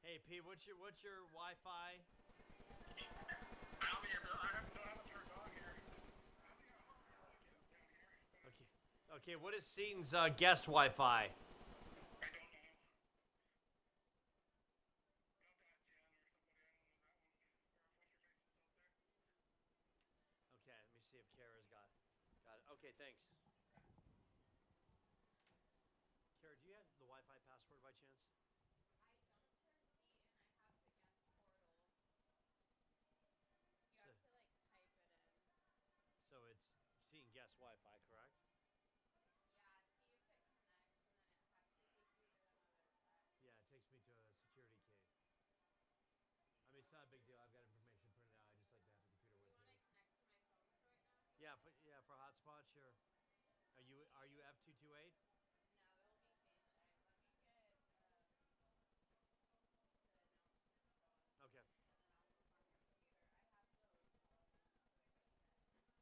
Hey Pete, what's your Wi-Fi? Okay. Okay, what is Seton's guest Wi-Fi? Okay, let me see if Kara's got it. Okay, thanks. Kara, do you have the Wi-Fi password by chance? So, so it's Seton guest Wi-Fi, correct? Yeah, it takes me to a security key. I mean, it's not a big deal. I've got information printed out. I just like to have the computer with me. Yeah, for hotspot, sure. Are you F228? Okay.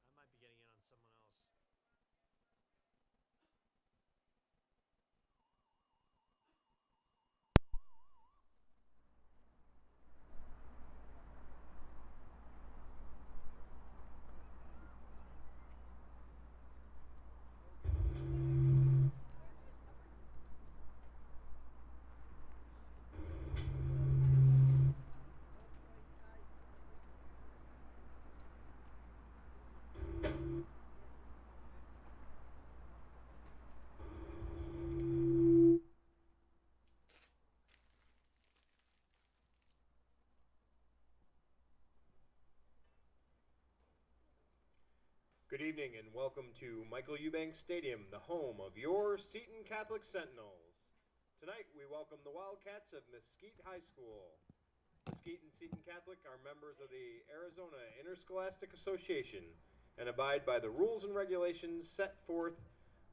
I might be getting in on someone else. Good evening and welcome to Michael Eubanks Stadium, the home of your Seton Catholic Sentinels. Tonight we welcome the Wildcats of Mesquite High School. Mesquite and Seton Catholic are members of the Arizona Interscholastic Association and abide by the rules and regulations set forth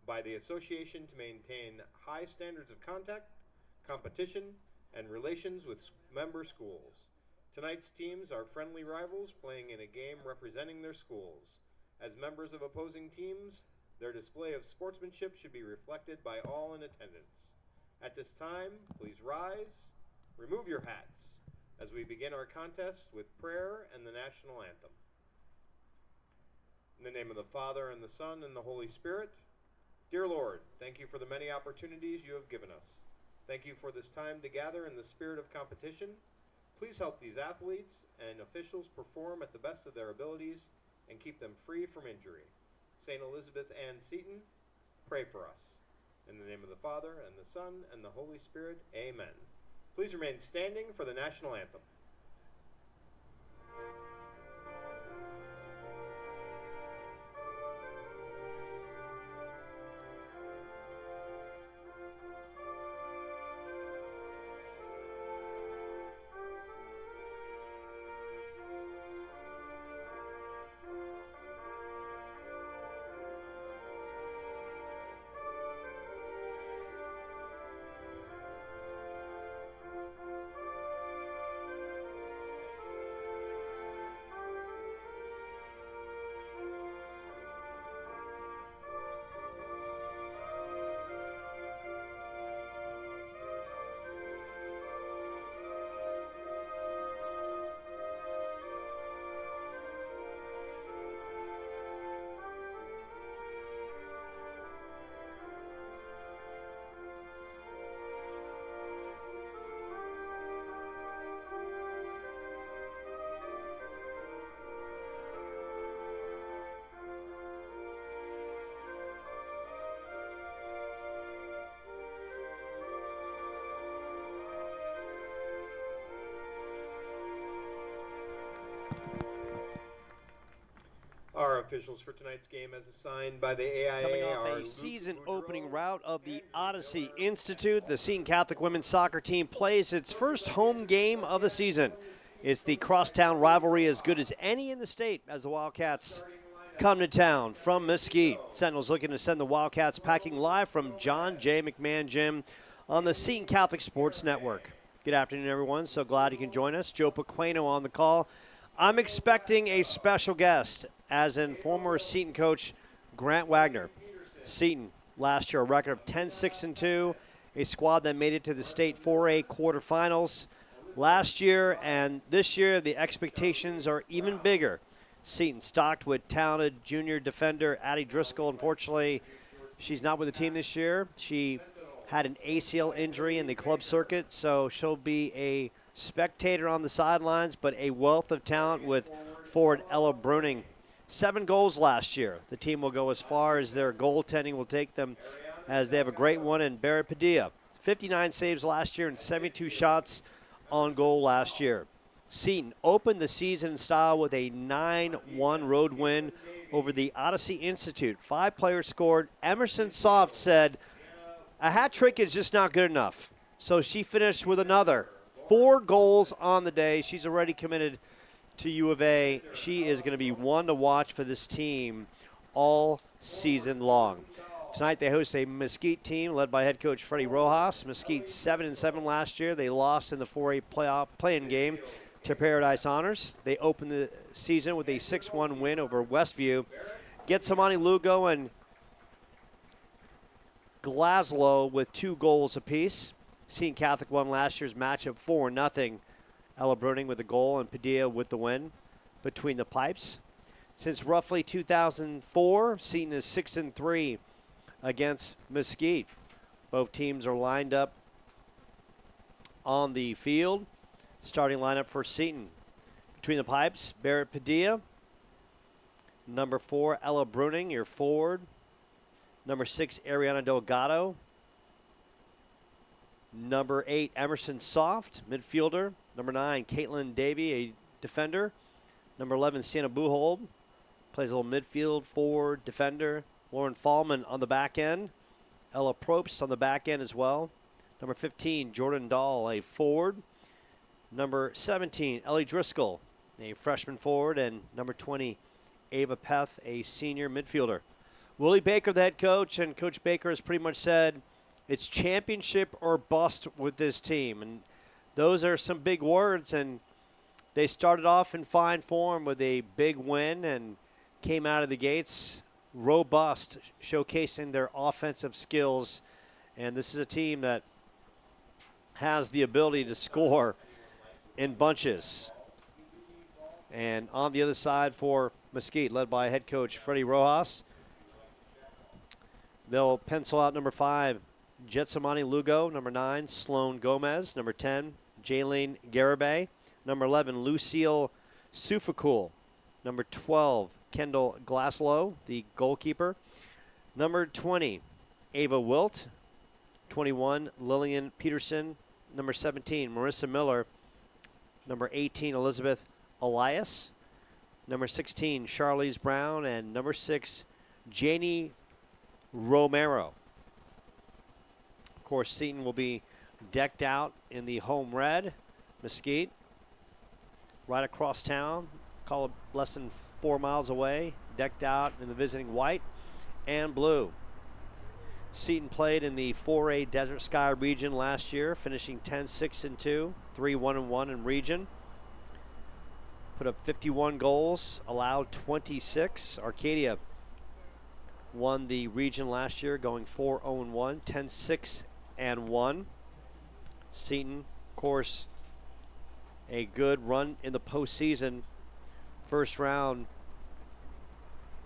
by the association to maintain high standards of contact, competition, and relations with member schools. Tonight's teams are friendly rivals playing in a game representing their schools. As members of opposing teams, their display of sportsmanship should be reflected by all in attendance. At this time, please rise, remove your hats, as we begin our contest with prayer and the national anthem. In the name of the Father, and the Son, and the Holy Spirit. Dear Lord, thank you for the many opportunities you have given us. Thank you for this time to gather in the spirit of competition. Please help these athletes and officials perform at the best of their abilities and keep them free from injury. St. Elizabeth Ann Seton, pray for us. In the name of the Father, and the Son, and the Holy Spirit, amen. Please remain standing for the national anthem. Our officials for tonight's game, as assigned by the AIA, Coming off are a season-opening rout of the Odyssey Institute, the Seton Catholic women's soccer team plays its first home game of the season. It's the crosstown rivalry as good as any in the state as the Wildcats come to town from Mesquite. Sentinels looking to send the Wildcats packing live from John J. McMahon Gym on the Seton Catholic Sports Network. Good afternoon, everyone. So glad you can join us. Joe Pequeno on the call. I'm expecting a special guest, as in former Seton coach Grant Wagner. Seton, last year, a record of 10-6-2, a squad that made it to the state 4A quarterfinals. last year, and this year the expectations are even bigger. Seton stocked with talented junior defender Addie Driscoll. Unfortunately, she's not with the team this year. She had an ACL injury in the club circuit, so she'll be a spectator on the sidelines, but a wealth of talent with forward Ella Bruning. 7 goals last year. The team will go as far as their goaltending will take them, as they have a great one in Barrett Padilla. 59 saves last year and 72 shots on goal last year. Seton opened the season in style with a 9-1 road win over the Odyssey Institute. 5 players scored. Emerson Soft said, "A hat trick is just not good enough." So she finished with another 4 goals on the day. She's already committed to U of A. She is going to be one to watch for this team all season long. Tonight they host a Mesquite team led by head coach Freddie Rojas. Mesquite 7-7 last year. They lost in the 4A playoff play-in game to Paradise Honors. They opened the season with a 6-1 win over Westview. Getsamani Lugo and Glaslow with 2 goals apiece. Seton Catholic won last year's matchup 4-0. Ella Bruning with a goal and Padilla with the win between the pipes. Since roughly 2004, Seton is 6-3 against Mesquite. Both teams are lined up on the field. Starting lineup for Seton. Between the pipes, Barrett Padilla. Number 4, Ella Bruning, your forward. Number 6, Ariana Delgado. Number 8, Emerson Soft, midfielder. Number 9, Caitlin Davey, a defender. Number 11, Sienna Buhold, plays a little midfield, forward, defender. Lauren Fallman on the back end. Ella Probst on the back end as well. Number 15, Jordan Dahl, a forward. Number 17, Ellie Driscoll, a freshman forward. And number 20, Ava Peth, a senior midfielder. Willie Baker, the head coach, and Coach Baker has pretty much said it's championship or bust with this team. And those are some big words, and they started off in fine form with a big win and came out of the gates robust, showcasing their offensive skills. And this is a team that has the ability to score in bunches. And on the other side for Mesquite, led by head coach Freddie Rojas, they'll pencil out number 5, Getsamani Lugo. Number 9, Sloan Gomez. Number 10, Jaylene Garibay. Number 11, Lucille Sufakul. Number 12, Kendall Glaslow, the goalkeeper. Number 20, Ava Wilt. 21, Lillian Peterson. Number 17, Marissa Miller. Number 18, Elizabeth Elias. Number 16, Charlize Brown. And number 6, Janie Romero. Of course, Seton will be decked out in the home red. Mesquite, right across town, call it less than 4 miles away, decked out in the visiting white and blue. Seton played in the 4A Desert Sky region last year, finishing 10-6-2, 3-1-1 in region. Put up 51 goals, allowed 26. Arcadia won the region last year, going 4-0-1, 10-6-1. Seton, of course, a good run in the postseason. First round,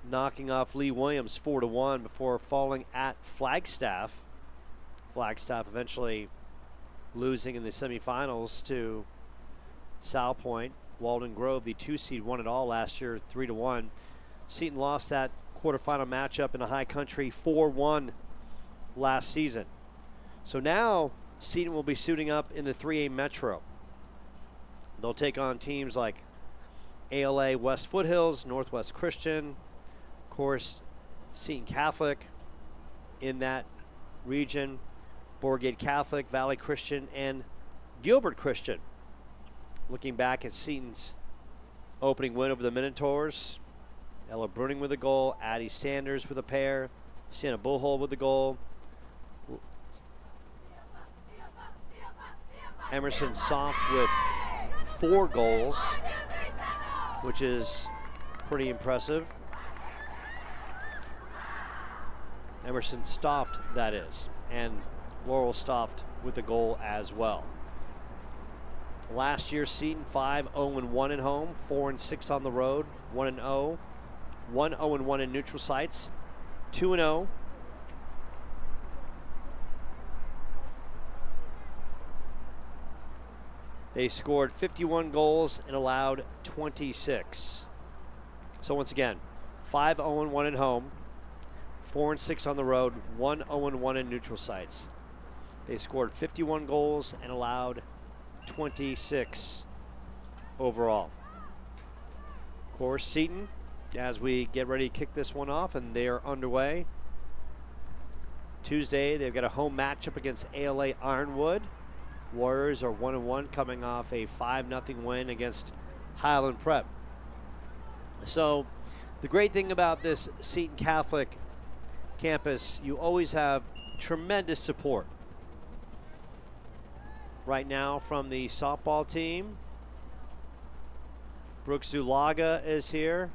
knocking off Lee Williams 4-1 before falling at Flagstaff. Flagstaff eventually losing in the semifinals to South Point. Walden Grove, the 2 seed, won it all last year 3-1. Seton lost that quarterfinal matchup in the high country 4-1 last season. So now Seton will be suiting up in the 3A Metro. They'll take on teams like ALA West Foothills, Northwest Christian, of course, Seton Catholic in that region, Borgate Catholic, Valley Christian, and Gilbert Christian. Looking back at Seton's opening win over the Minotaurs, Ella Bruning with a goal, Addie Sanders with a pair, Sienna Bullhole with the goal, Emerson Soft with 4 goals, which is pretty impressive. Emerson Stoft, that is, and Laurel Stoft with the goal as well. Last year, Seton 5-0-1 at home, 4-6 on the road, 1-0, 1-0-1 in neutral sites, 2-0. They scored 51 goals and allowed 26. So once again, 5-0-1 at home, 4-6 on the road, 1-0-1 in neutral sites. They scored 51 goals and allowed 26 overall. Of course, Seton, as we get ready to kick this one off, and they are underway. Tuesday, they've got a home matchup against ALA Ironwood. Warriors are 1-1, coming off a 5-0 win against Highland Prep. So the great thing about this Seton Catholic campus, you always have tremendous support. Right now from the softball team, Brooke Zulaga is here.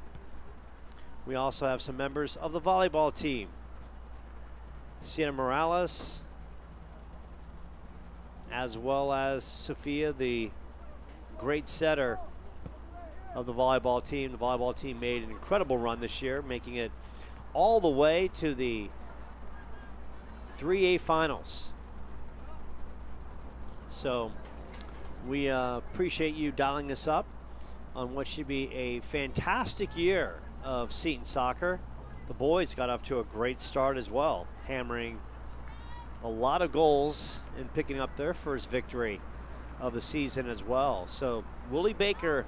We also have some members of the volleyball team. Sienna Morales, as well as Sophia, the great setter of the volleyball team. The volleyball team made an incredible run this year, making it all the way to the 3A finals. So we appreciate you dialing this up on what should be a fantastic year of Seton soccer. The boys got off to a great start as well, hammering a lot of goals and picking up their first victory of the season as well. So Willie Baker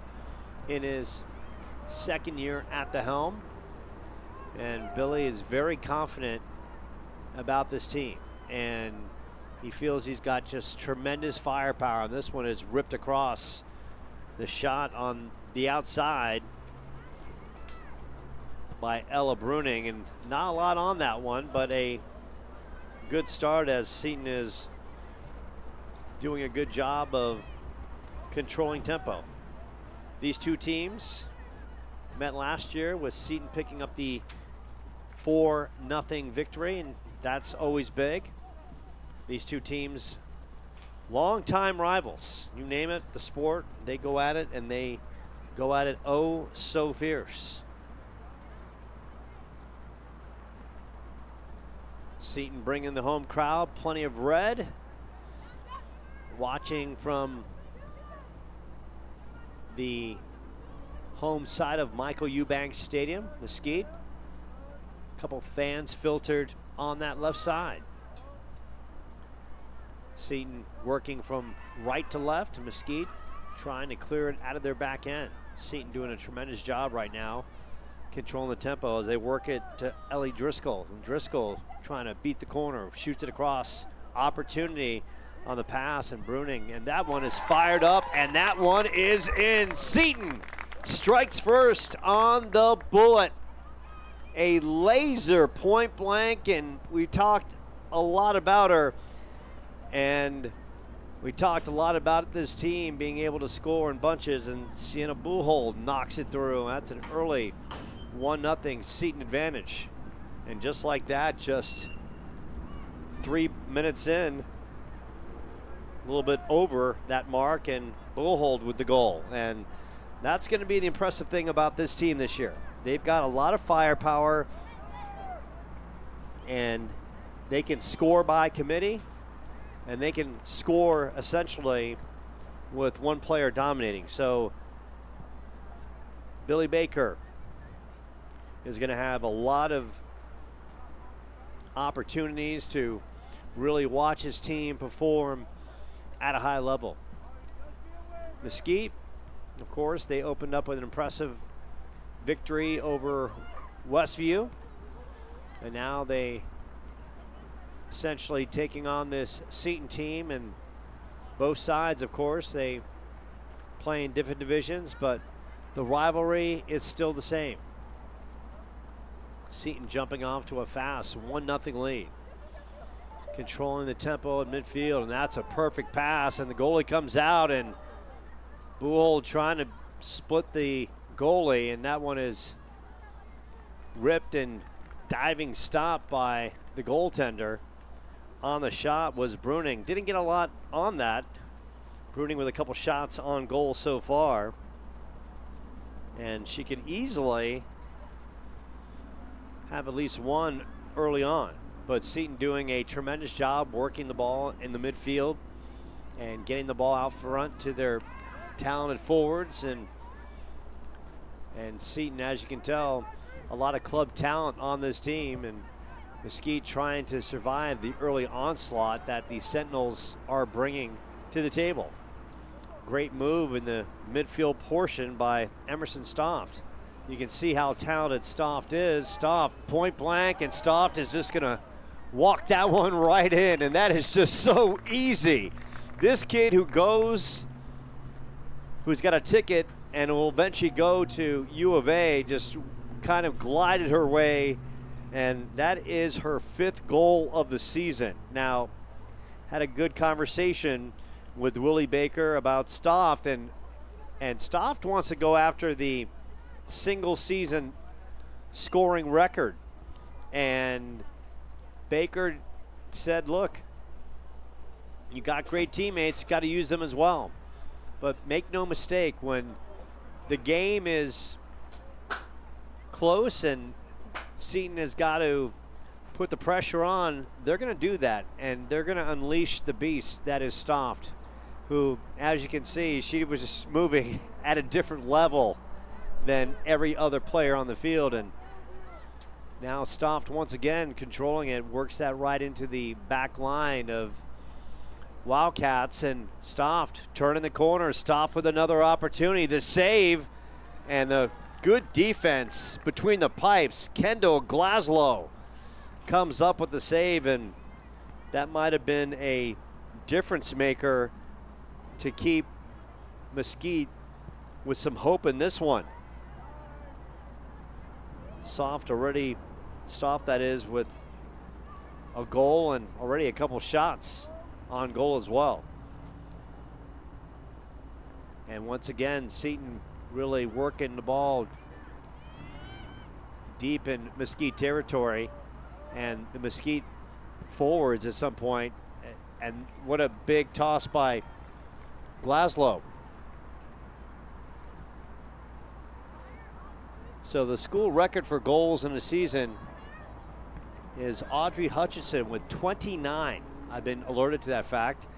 in his second year at the helm, and Billy is very confident about this team, and he feels he's got just tremendous firepower. And this one is ripped across the shot on the outside by Ella Bruning, and not a lot on that one, but a good start as Seton is doing a good job of controlling tempo. These two teams met last year with Seton picking up the 4-0 victory, and that's always big. These two teams, longtime rivals. You name it, the sport, they go at it, and they go at it oh so fierce. Seton bringing the home crowd, plenty of red. Watching from the home side of Michael Eubanks Stadium, Mesquite. A couple fans filtered on that left side. Seton working from right to left, Mesquite trying to clear it out of their back end. Seton doing a tremendous job right now, controlling the tempo as they work it to Ellie Driscoll. And Driscoll trying to beat the corner, shoots it across. Opportunity on the pass, and Bruning, and that one is fired up, and that one is in. Seton strikes first on the bullet. A laser point blank, and we talked a lot about her, and we talked a lot about this team being able to score in bunches, and Sienna Buchhold knocks it through. That's an early 1-0 Seton advantage. And just like that, just 3 minutes in, a little bit over that mark, and Buchhold with the goal. And that's going to be the impressive thing about this team this year. They've got a lot of firepower, and they can score by committee, and they can score essentially with one player dominating. So Billy Baker is going to have a lot of opportunities to really watch his team perform at a high level. Mesquite, of course, they opened up with an impressive victory over Westview, and now they essentially taking on this Seton team, and both sides, of course, they play in different divisions, but the rivalry is still the same. Seton jumping off to a fast 1-0 lead, controlling the tempo at midfield, and that's a perfect pass, and the goalie comes out, and Buchhold trying to split the goalie, and that one is ripped and diving stop by the goaltender. On the shot was Bruning. Didn't get a lot on that. Bruning with a couple shots on goal so far. And she could easily have at least one early on. But Seton doing a tremendous job working the ball in the midfield and getting the ball out front to their talented forwards. And Seton, as you can tell, a lot of club talent on this team, and Mesquite trying to survive the early onslaught that the Sentinels are bringing to the table. Great move in the midfield portion by Emerson Stoft. You can see how talented Stoft is. Stoft point blank, and Stoft is just gonna walk that one right in, and that is just so easy. This kid who's got a ticket and will eventually go to U of A, just kind of glided her way, and that is her 5th goal of the season. Now, had a good conversation with Willie Baker about Stoft, and Stoft wants to go after the single season scoring record. And Baker said, look, you got great teammates, got to use them as well. But make no mistake, when the game is close and Seton has got to put the pressure on, they're going to do that, and they're going to unleash the beast that is Stoft, who, as you can see, she was just moving at a different level than every other player on the field. And now Stoft once again controlling it, works that right into the back line of Wildcats, and Stoft turning the corner. Stoft with another opportunity. The save and the good defense between the pipes. Kendall Glaslow comes up with the save, and that might have been a difference maker to keep Mesquite with some hope in this one. Stoft that is, with a goal and already a couple shots on goal as well. And once again, Seton really working the ball deep in Mesquite territory, and the Mesquite forwards at some point, and what a big toss by Glaslow. So the school record for goals in a season is Audrey Hutchinson with 29. I've been alerted to that fact.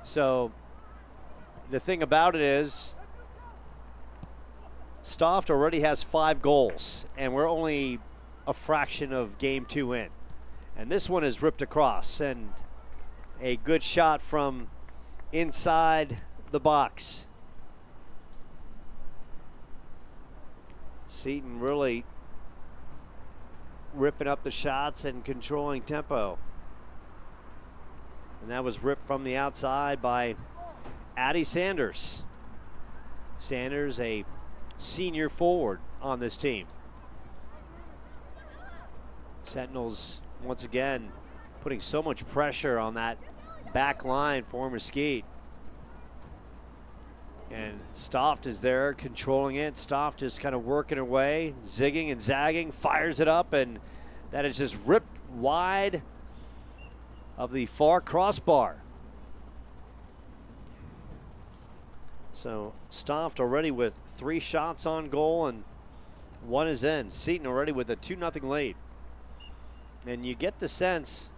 So the thing about it is, Stoft already has 5 goals, and we're only a fraction of game 2 in. And this one is ripped across, and a good shot from inside the box. Seton really ripping up the shots and controlling tempo. And that was ripped from the outside by Addie Sanders. Sanders, a senior forward on this team. Sentinels once again putting so much pressure on that back line for Mesquite. And Stoft is there controlling it. Stoft just kind of working away, zigging and zagging, fires it up, and that is just ripped wide of the far crossbar. So Stoft already with 3 shots on goal, and 1 is in. Seton already with a 2-0 lead. And you get the sense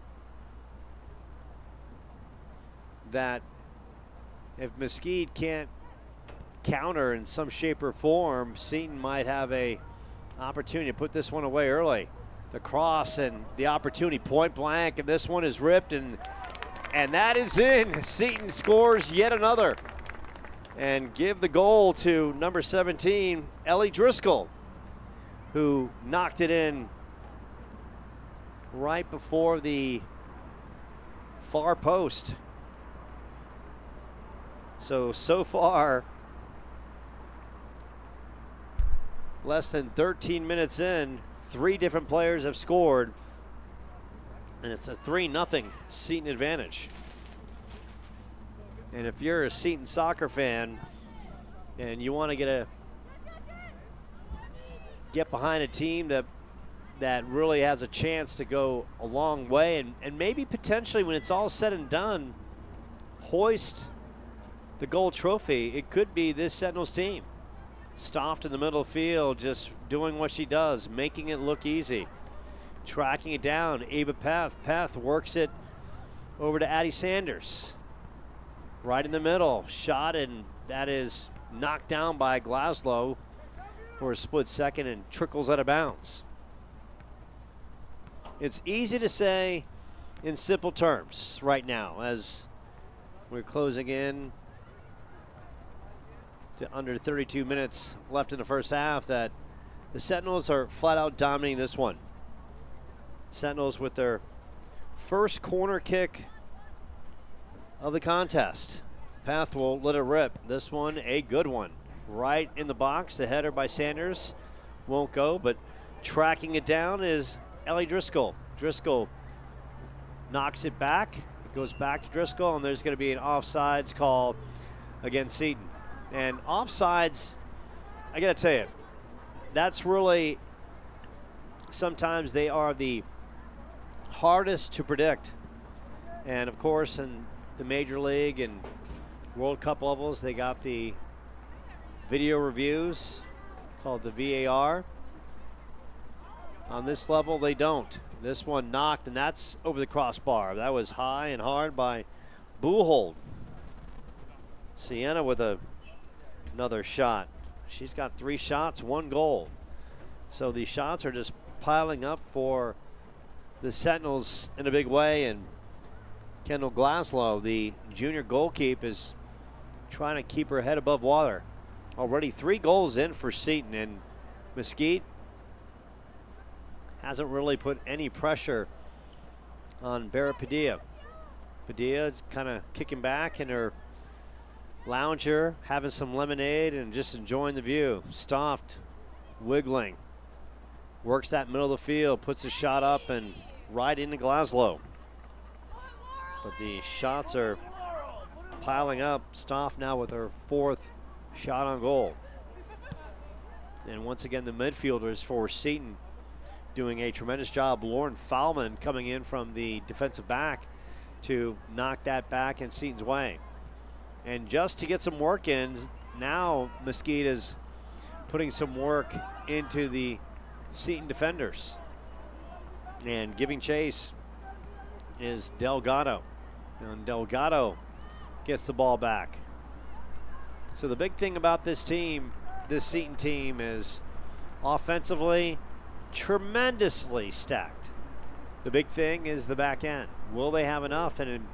that if Mesquite can't counter in some shape or form, Seton might have a opportunity to put this one away early. The cross and the opportunity point blank, and this one is ripped, and that is in. Seton scores yet another and give the goal to number 17, Ellie Driscoll, who knocked it in right before the far post. So far, less than 13 minutes in, 3 different players have scored, and it's a 3-0 Seton advantage. And if you're a Seton soccer fan and you want to get behind a team that really has a chance to go a long way, and maybe potentially when it's all said and done, hoist the gold trophy, it could be this Sentinels team. Stoft in the middle of the field, just doing what she does, making it look easy. Tracking it down, Ava Peth. Peth works it over to Addie Sanders. Right in the middle, shot, and that is knocked down by Glaslow for a split second and trickles out of bounds. It's easy to say in simple terms right now as we're closing in to under 32 minutes left in the first half that the Sentinels are flat out dominating this one. Sentinels with their first corner kick of the contest. Path will let it rip. This one, a good one. Right in the box. The header by Sanders won't go, but tracking it down is Ellie Driscoll. Driscoll knocks it back. It goes back to Driscoll, and there's going to be an offsides call against Seton. And offsides, I got to tell you, that's really, sometimes they are the hardest to predict. And of course, in the Major League and World Cup levels, they got the video reviews called the VAR. On this level, they don't. This one knocked, and that's over the crossbar. That was high and hard by Buchhold. Sienna with another shot. She's got 3 shots, 1 goal. So the shots are just piling up for the Sentinels in a big way, and Kendall Glaslow, the junior goalkeeper, is trying to keep her head above water. Already 3 goals in for Seton, and Mesquite hasn't really put any pressure on Barrett Padilla. Padilla's kind of kicking back in her lounger, having some lemonade and just enjoying the view. Stoft wiggling, works that middle of the field, puts a shot up and right into Glaslow. But the shots are piling up. Stoff now with her 4th shot on goal. And once again, the midfielders for Seton doing a tremendous job. Lauren Fowlman coming in from the defensive back to knock that back in Seton's way. And just to get some work in, now Mesquite is putting some work into the Seton defenders. And giving chase is Delgado. And Delgado gets the ball back. So the big thing about this team, this Seton team, is offensively tremendously stacked. The big thing is the back end. Will they have enough? And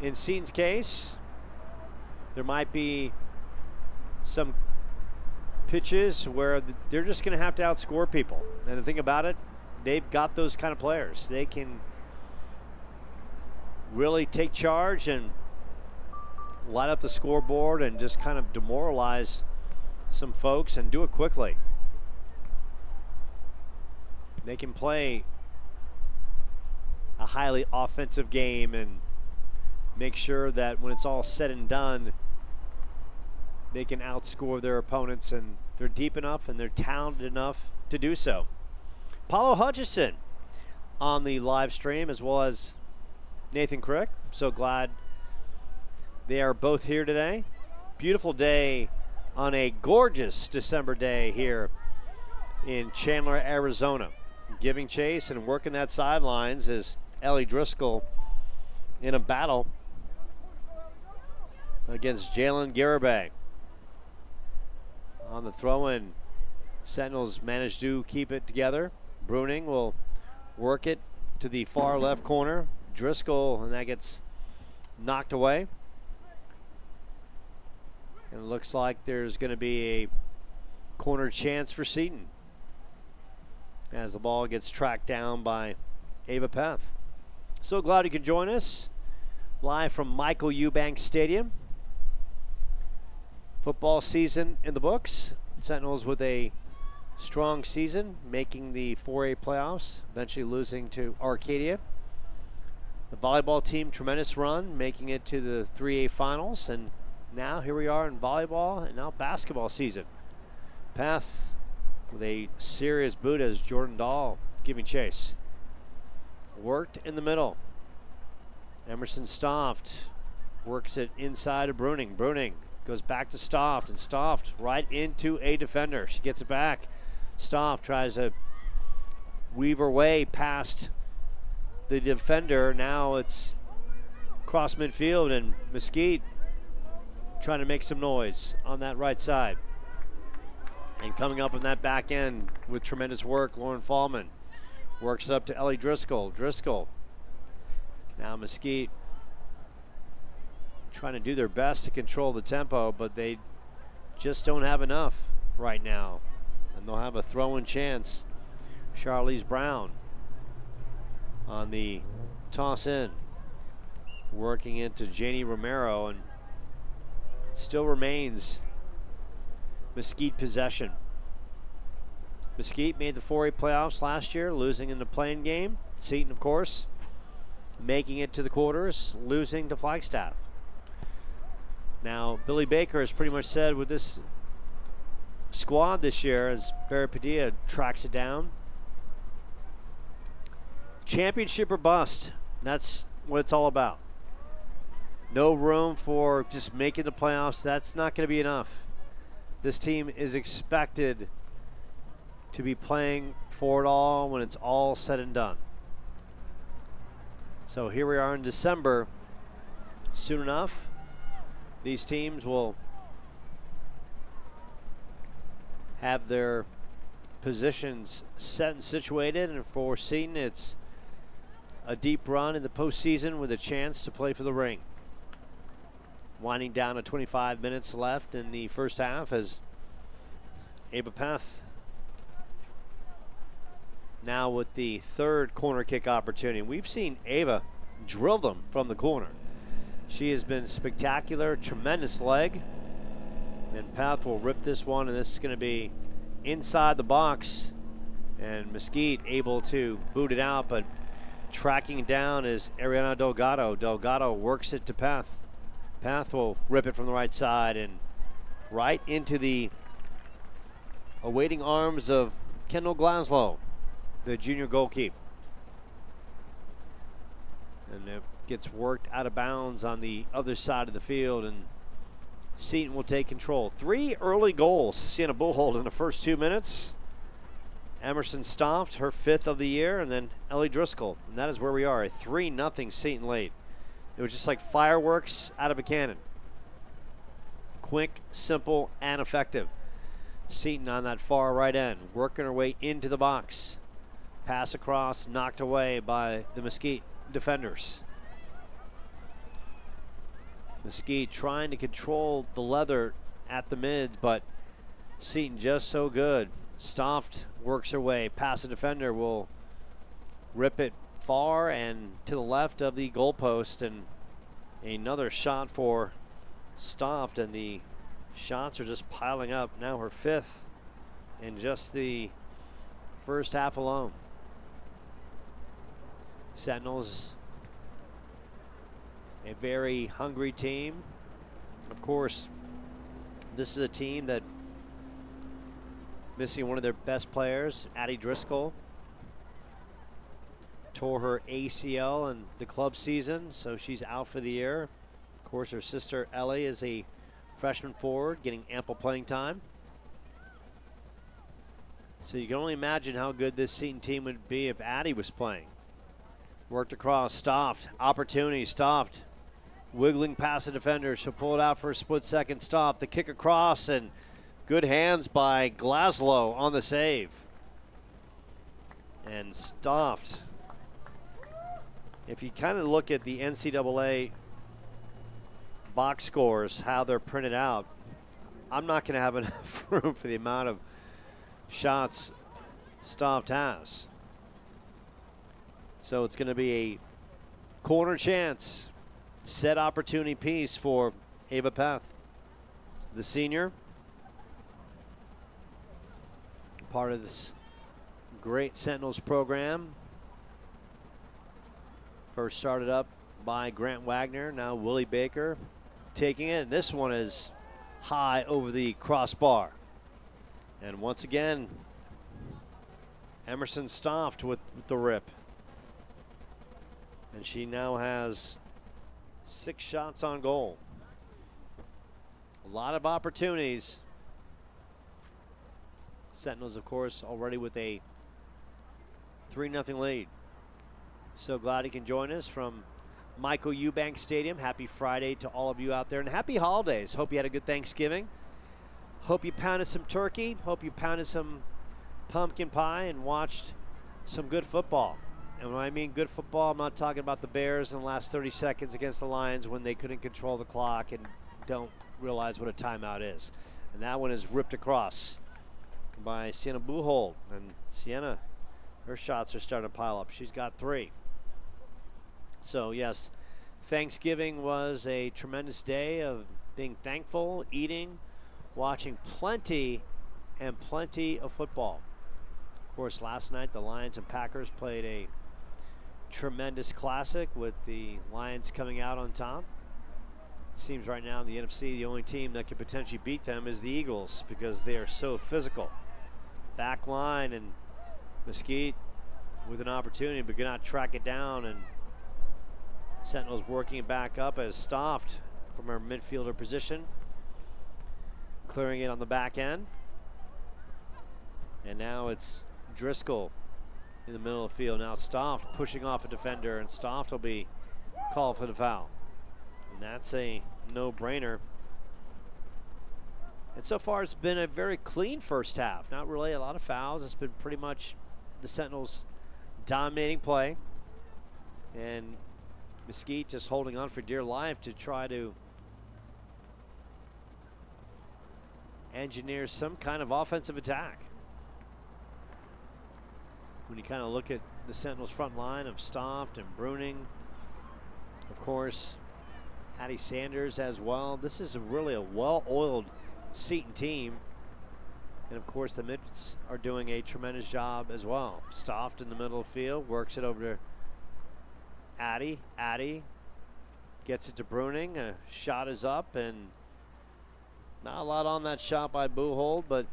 in Seton's case, there might be some pitches where they're just going to have to outscore people. And the thing about it, they've got those kind of players. They can really take charge and light up the scoreboard and just kind of demoralize some folks and do it quickly. They can play a highly offensive game and make sure that when it's all said and done, they can outscore their opponents, and they're deep enough and they're talented enough to do so. Paulo Hutchison on the live stream, as well as Nathan Crick. So glad they are both here today. Beautiful day on a gorgeous December day here in Chandler, Arizona. Giving chase and working that sidelines is Ellie Driscoll in a battle against Jalen Garibay. On the throw-in, Sentinels managed to keep it together. Bruning will work it to the far left corner. Driscoll, and that gets knocked away. And it looks like there's going to be a corner chance for Seton as the ball gets tracked down by Ava Peth. So glad you could join us live from Michael Eubanks Stadium. Football season in the books. Sentinels with a strong season, making the 4A playoffs, eventually losing to Arcadia. The volleyball team, tremendous run, making it to the 3A finals. And now here we are in volleyball and now basketball season. Peth with a serious boot as Jordan Dahl giving chase. Worked in the middle. Emerson Stoft Works it inside of Bruning. Bruning goes back to Stoft, and Stoft right into a defender. She gets it back. Stoft tries to weave her way past the defender. Now it's cross midfield, and Mesquite trying to make some noise on that right side. And coming up on that back end with tremendous work, Lauren Fallman works it up to Ellie Driscoll. Driscoll. Now Mesquite trying to do their best to control the tempo, but they just don't have enough right now. And they'll have a throw-in chance. Charlize Brown on the toss in. Working into Janie Romero, and still remains Mesquite possession. Mesquite made the 4A playoffs last year, losing in the playing game. Seton, of course, making it to the quarters, losing to Flagstaff. Now, Billy Baker has pretty much said with this squad this year, as Barry Padilla tracks it down, championship or bust. That's what it's all about. No room for just making the playoffs. That's not going to be enough. This team is expected to be playing for it all when it's all said and done. So here we are in December. Soon enough, these teams will have their positions set and situated, and for Seton, it's a deep run in the postseason with a chance to play for the ring. Winding down to 25 minutes left in the first half as Ava Peth now with the third corner kick opportunity. We've seen Ava drill them from the corner. She has been spectacular, tremendous leg. And Peth will rip this one, and this is going to be inside the box. And Mesquite able to boot it out, but tracking it down is Ariana Delgado. Delgado works it to Peth. Peth will rip it from the right side and right into the awaiting arms of Kendall Glaslow, the junior goalkeeper. And it gets worked out of bounds on the other side of the field, and Seton will take control. 3 early goals, Sienna Buchholz in the first 2 minutes. Emerson Stoft, her 5th of the year, and then Ellie Driscoll. And that is where we are, a 3-0 Seton lead. It was just like fireworks out of a cannon. Quick, simple, and effective. Seton on that far right end, working her way into the box. Pass across, knocked away by the Mesquite defenders. Mesquite trying to control the leather at the mids, but Seton just so good. Stoft works her way past the defender, will rip it far and to the left of the goalpost, and another shot for Stoft, and the shots are just piling up. Now her 5th in just the first half alone. Sentinels, a very hungry team. Of course, this is a team that missing one of their best players, Addie Driscoll. Tore her ACL in the club season, so she's out for the year. Of course, her sister Ellie is a freshman forward, getting ample playing time. So you can only imagine how good this Seton team would be if Addie was playing. Worked across, Stoft, opportunity, Stoft, wiggling past the defender. She'll pull it out for a split second. Stoft, the kick across, and good hands by Glaslow on the save. And Stoft, if you kind of look at the NCAA box scores, how they're printed out, I'm not going to have enough room for the amount of shots Stoft has. So it's going to be a corner chance, set opportunity piece for Ava Peth, the senior. Part of this great Sentinels program. First started up by Grant Wagner, now Willie Baker taking it. And this one is high over the crossbar. And once again, Emerson Stoft with the rip. And she now has 6 shots on goal. A lot of opportunities. Sentinels, of course, already with a 3-0 lead. So glad he can join us from Michael Eubank Stadium. Happy Friday to all of you out there, and happy holidays. Hope you had a good Thanksgiving. Hope you pounded some turkey. Hope you pounded some pumpkin pie and watched some good football. And when I mean good football, I'm not talking about the Bears in the last 30 seconds against the Lions when they couldn't control the clock and don't realize what a timeout is. And that one is ripped across by Sienna Buchholz. And Sienna, her shots are starting to pile up. She's got 3. So, yes, Thanksgiving was a tremendous day of being thankful, eating, watching plenty and plenty of football. Of course, last night the Lions and Packers played a tremendous classic with the Lions coming out on top. Seems right now in the NFC the only team that could potentially beat them is the Eagles because they are so physical. Back line and Mesquite with an opportunity but could not track it down, and Sentinels working it back up as Stoft from her midfielder position, clearing it on the back end. And now it's Driscoll in the middle of the field. Now Stoft pushing off a defender, and Stoft will be called for the foul. And that's a no-brainer. And so far it's been a very clean first half. Not really a lot of fouls. It's been pretty much the Sentinels dominating play. And Mesquite just holding on for dear life to try to engineer some kind of offensive attack. When you kind of look at the Sentinels front line of Stoft and Bruning, of course, Addie Sanders as well. This is really a well-oiled Seton team. And of course the mids are doing a tremendous job as well. Stoft in the middle of the field, works it over to Addie. Addie gets it to Bruning. A shot is up, and not a lot on that shot by Buchholz, but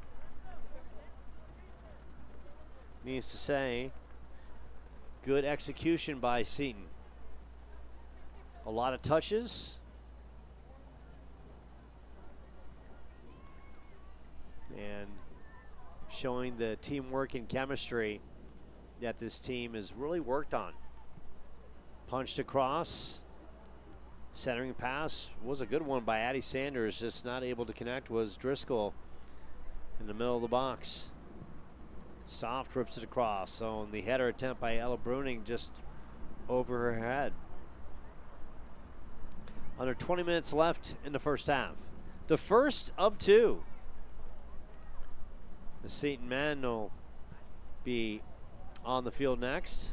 needs to say, good execution by Seton. A lot of touches. And showing the teamwork and chemistry that this team has really worked on. Punched across. Centering pass was a good one by Addie Sanders. Just not able to connect was Driscoll in the middle of the box. Soft rips it across. So the header attempt by Ella Bruning just over her head. Under 20 minutes left in the first half. The first of 2. The Seton men will be on the field next.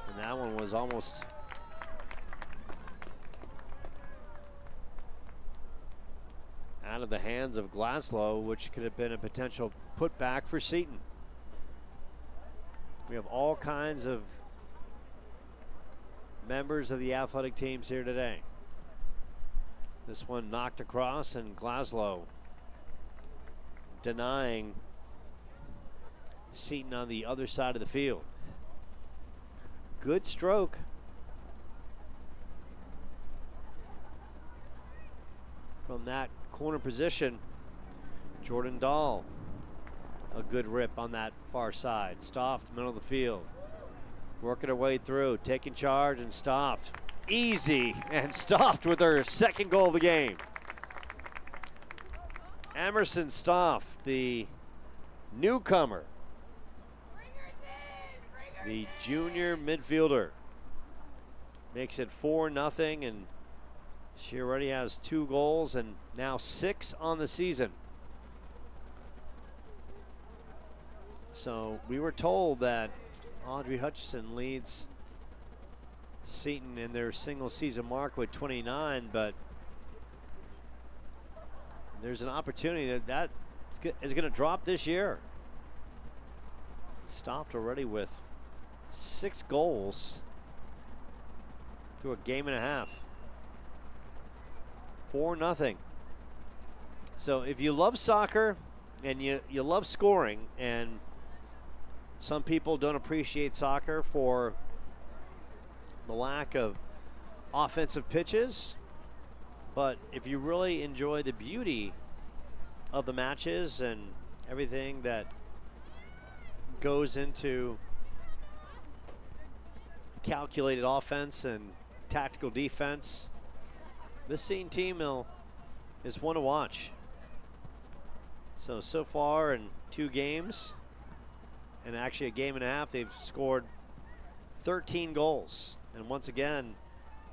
And that one was almost out of the hands of Glaslow, which could have been a potential putback for Seton. We have all kinds of members of the athletic teams here today. This one knocked across, and Glaslow denying Seton on the other side of the field. Good stroke. From that corner position, Jordan Dahl, a good rip on that far side. Stoft, middle of the field, working her way through, taking charge, and Stoft. Easy, and Stoft with her second goal of the game. Emerson Stoft, the newcomer, the junior midfielder, makes it 4-0, and she already has 2 goals and now 6 on the season. So we were told that Audrey Hutchison leads Seton in their single season mark with 29, but there's an opportunity that is going to drop this year. Stopped already with 6 goals through a game and a half. 4-0. So if you love soccer and you love scoring, and some people don't appreciate soccer for the lack of offensive pitches. But if you really enjoy the beauty of the matches and everything that goes into calculated offense and tactical defense, this Seton team is one to watch. So far in 2 games, and actually a game and a half, they've scored 13 goals. And once again,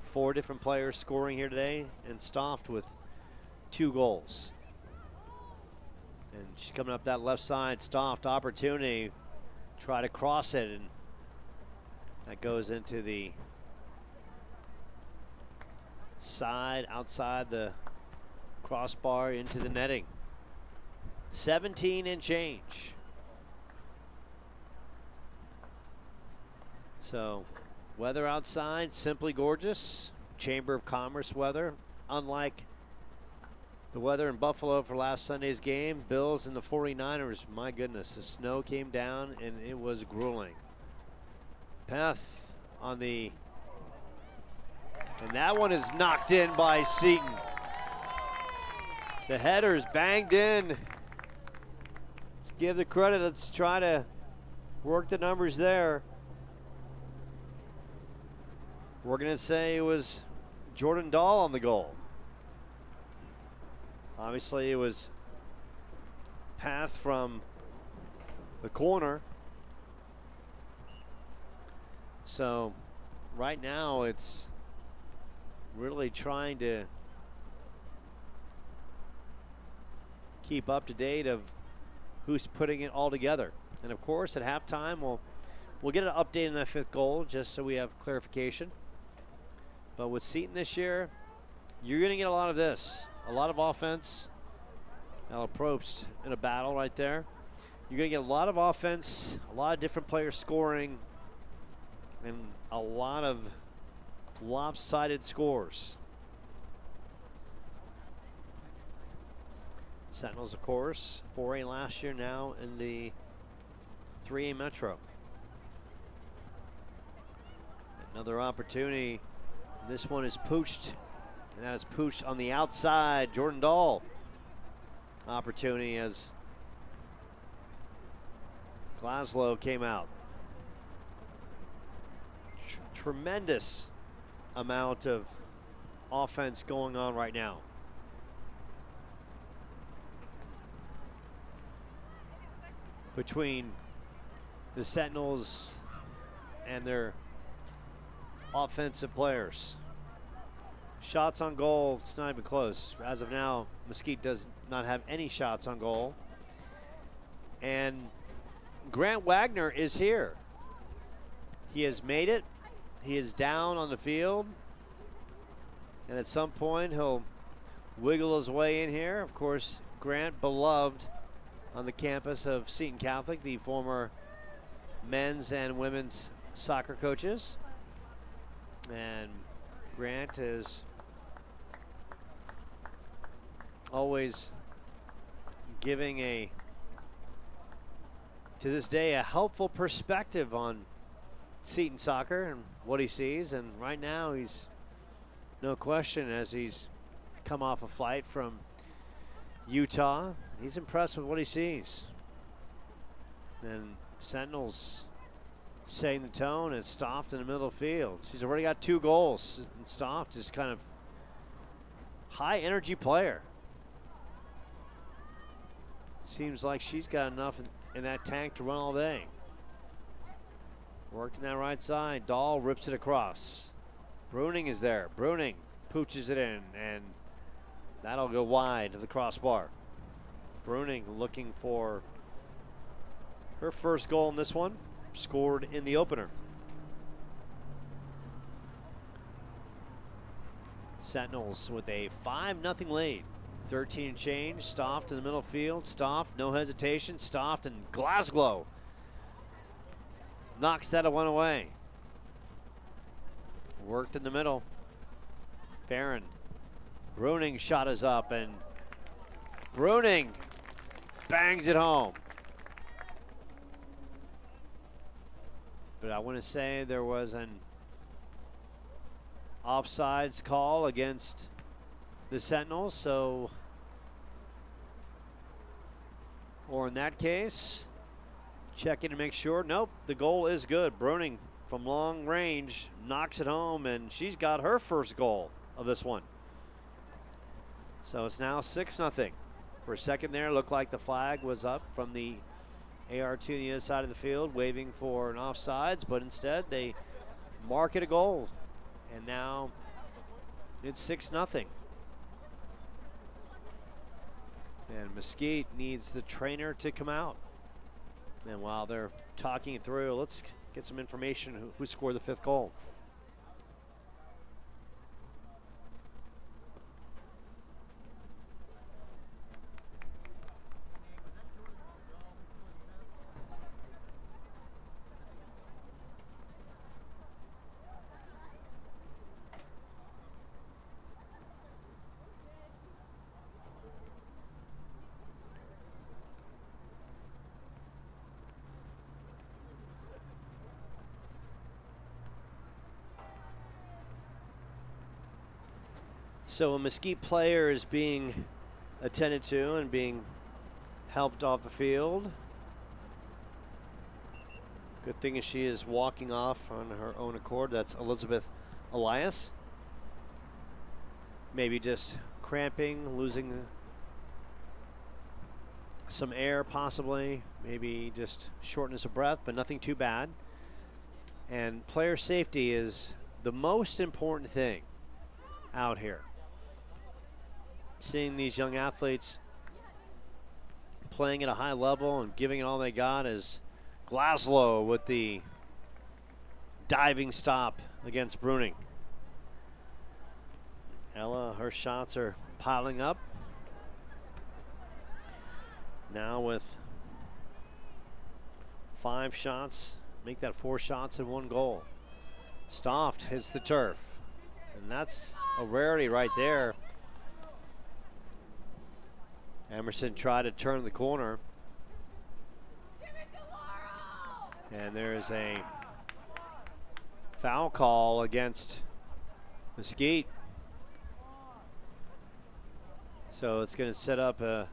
4 different players scoring here today, and Stoft with 2 goals. And she's coming up that left side. Stoft, opportunity, try to cross it, and that goes into the side, outside the crossbar, into the netting. 17 and change. So, weather outside, simply gorgeous. Chamber of Commerce weather, unlike the weather in Buffalo for last Sunday's game. Bills and the 49ers, my goodness, the snow came down and it was grueling. Peth on the, and that one is knocked in by Seton. The header's banged in. Let's give the credit. Let's try to work the numbers there. We're going to say it was Jordan Dahl on the goal. Obviously, it was Peth from the corner. So right now it's really trying to keep up to date of who's putting it all together. And of course, at halftime, we'll get an update on that 5th goal just so we have clarification. But with Seton this year, you're going to get a lot of this. A lot of offense. Now Probst in a battle right there. You're going to get a lot of offense, a lot of different players scoring, and a lot of lopsided scores. Sentinels, of course, 4A last year, now in the 3A Metro. Another opportunity. This one is pooched, and that is pooched on the outside. Jordan Dahl. Opportunity as Glasgow came out. Tremendous amount of offense going on right now. Between the Sentinels and their offensive players. Shots on goal, it's not even close. As of now, Mesquite does not have any shots on goal. And Grant Wagner is here. He has made it. He is down on the field. And at some point, he'll wiggle his way in here. Of course, Grant, beloved on the campus of Seton Catholic, the former men's and women's soccer coaches. And Grant is always giving to this day, a helpful perspective on Seton soccer and what he sees. And right now he's no question, as he's come off a flight from Utah, he's impressed with what he sees. And Sentinels setting the tone, and Stoft in the middle of the field. She's already got 2 goals, and Stoft is kind of high energy player. Seems like she's got enough in that tank to run all day. Worked in that right side. Dahl rips it across. Bruning is there. Bruning pooches it in, and that'll go wide of the crossbar. Bruning looking for her first goal in this one. Scored in the opener. Sentinels with a 5-0 lead. 13 change. Stoft in the middle field. Stoft, no hesitation. Stoft and Glasgow knocks that one away. Worked in the middle. Farron. Bruning shot is up, and Bruning bangs it home. But I want to say there was an offsides call against the Sentinels, so, or in that case, checking to make sure. Nope, the goal is good. Bruning from long range knocks it home, and she's got her first goal of this one. So it's now 6-0. For a second there, looked like the flag was up from the AR2 on the other side of the field, waving for an offsides, but instead they mark it a goal. And now it's 6-0. And Mesquite needs the trainer to come out. And while they're talking it through, let's get some information who scored the 5th goal. So a Mesquite player is being attended to and being helped off the field. Good thing is she is walking off on her own accord. That's Elizabeth Elias. Maybe just cramping, losing some air possibly. Maybe just shortness of breath, but nothing too bad. And player safety is the most important thing out here. Seeing these young athletes playing at a high level and giving it all they got is Glaslow with the diving stop against Bruning. Ella, her shots are piling up. Now with 5 shots, make that 4 shots and 1 goal. Stoft hits the turf, and that's a rarity right there. Emerson tried to turn the corner. And there's a foul call against Mesquite. So it's going to set up a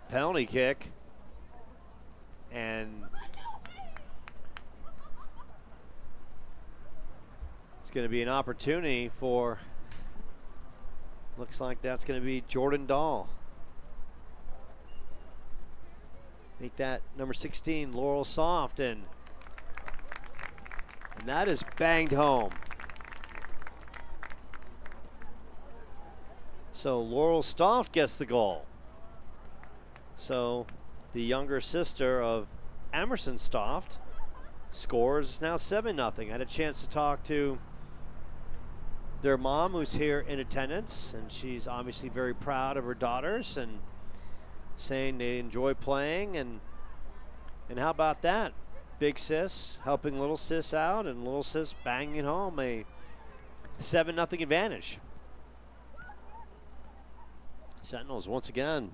penalty kick. And it's going to be an opportunity for, looks like that's going to be Jordan Dahl. Make that number 16, Laurel Soft, and that is banged home. So Laurel Soft gets the goal. So the younger sister of Emerson Stoft scores. It's now 7-0. I had a chance to talk to their mom, who's here in attendance, and she's obviously very proud of her daughters and saying they enjoy playing, and how about that? Big sis helping little sis out, and little sis banging home a 7-0 advantage. Sentinels once again.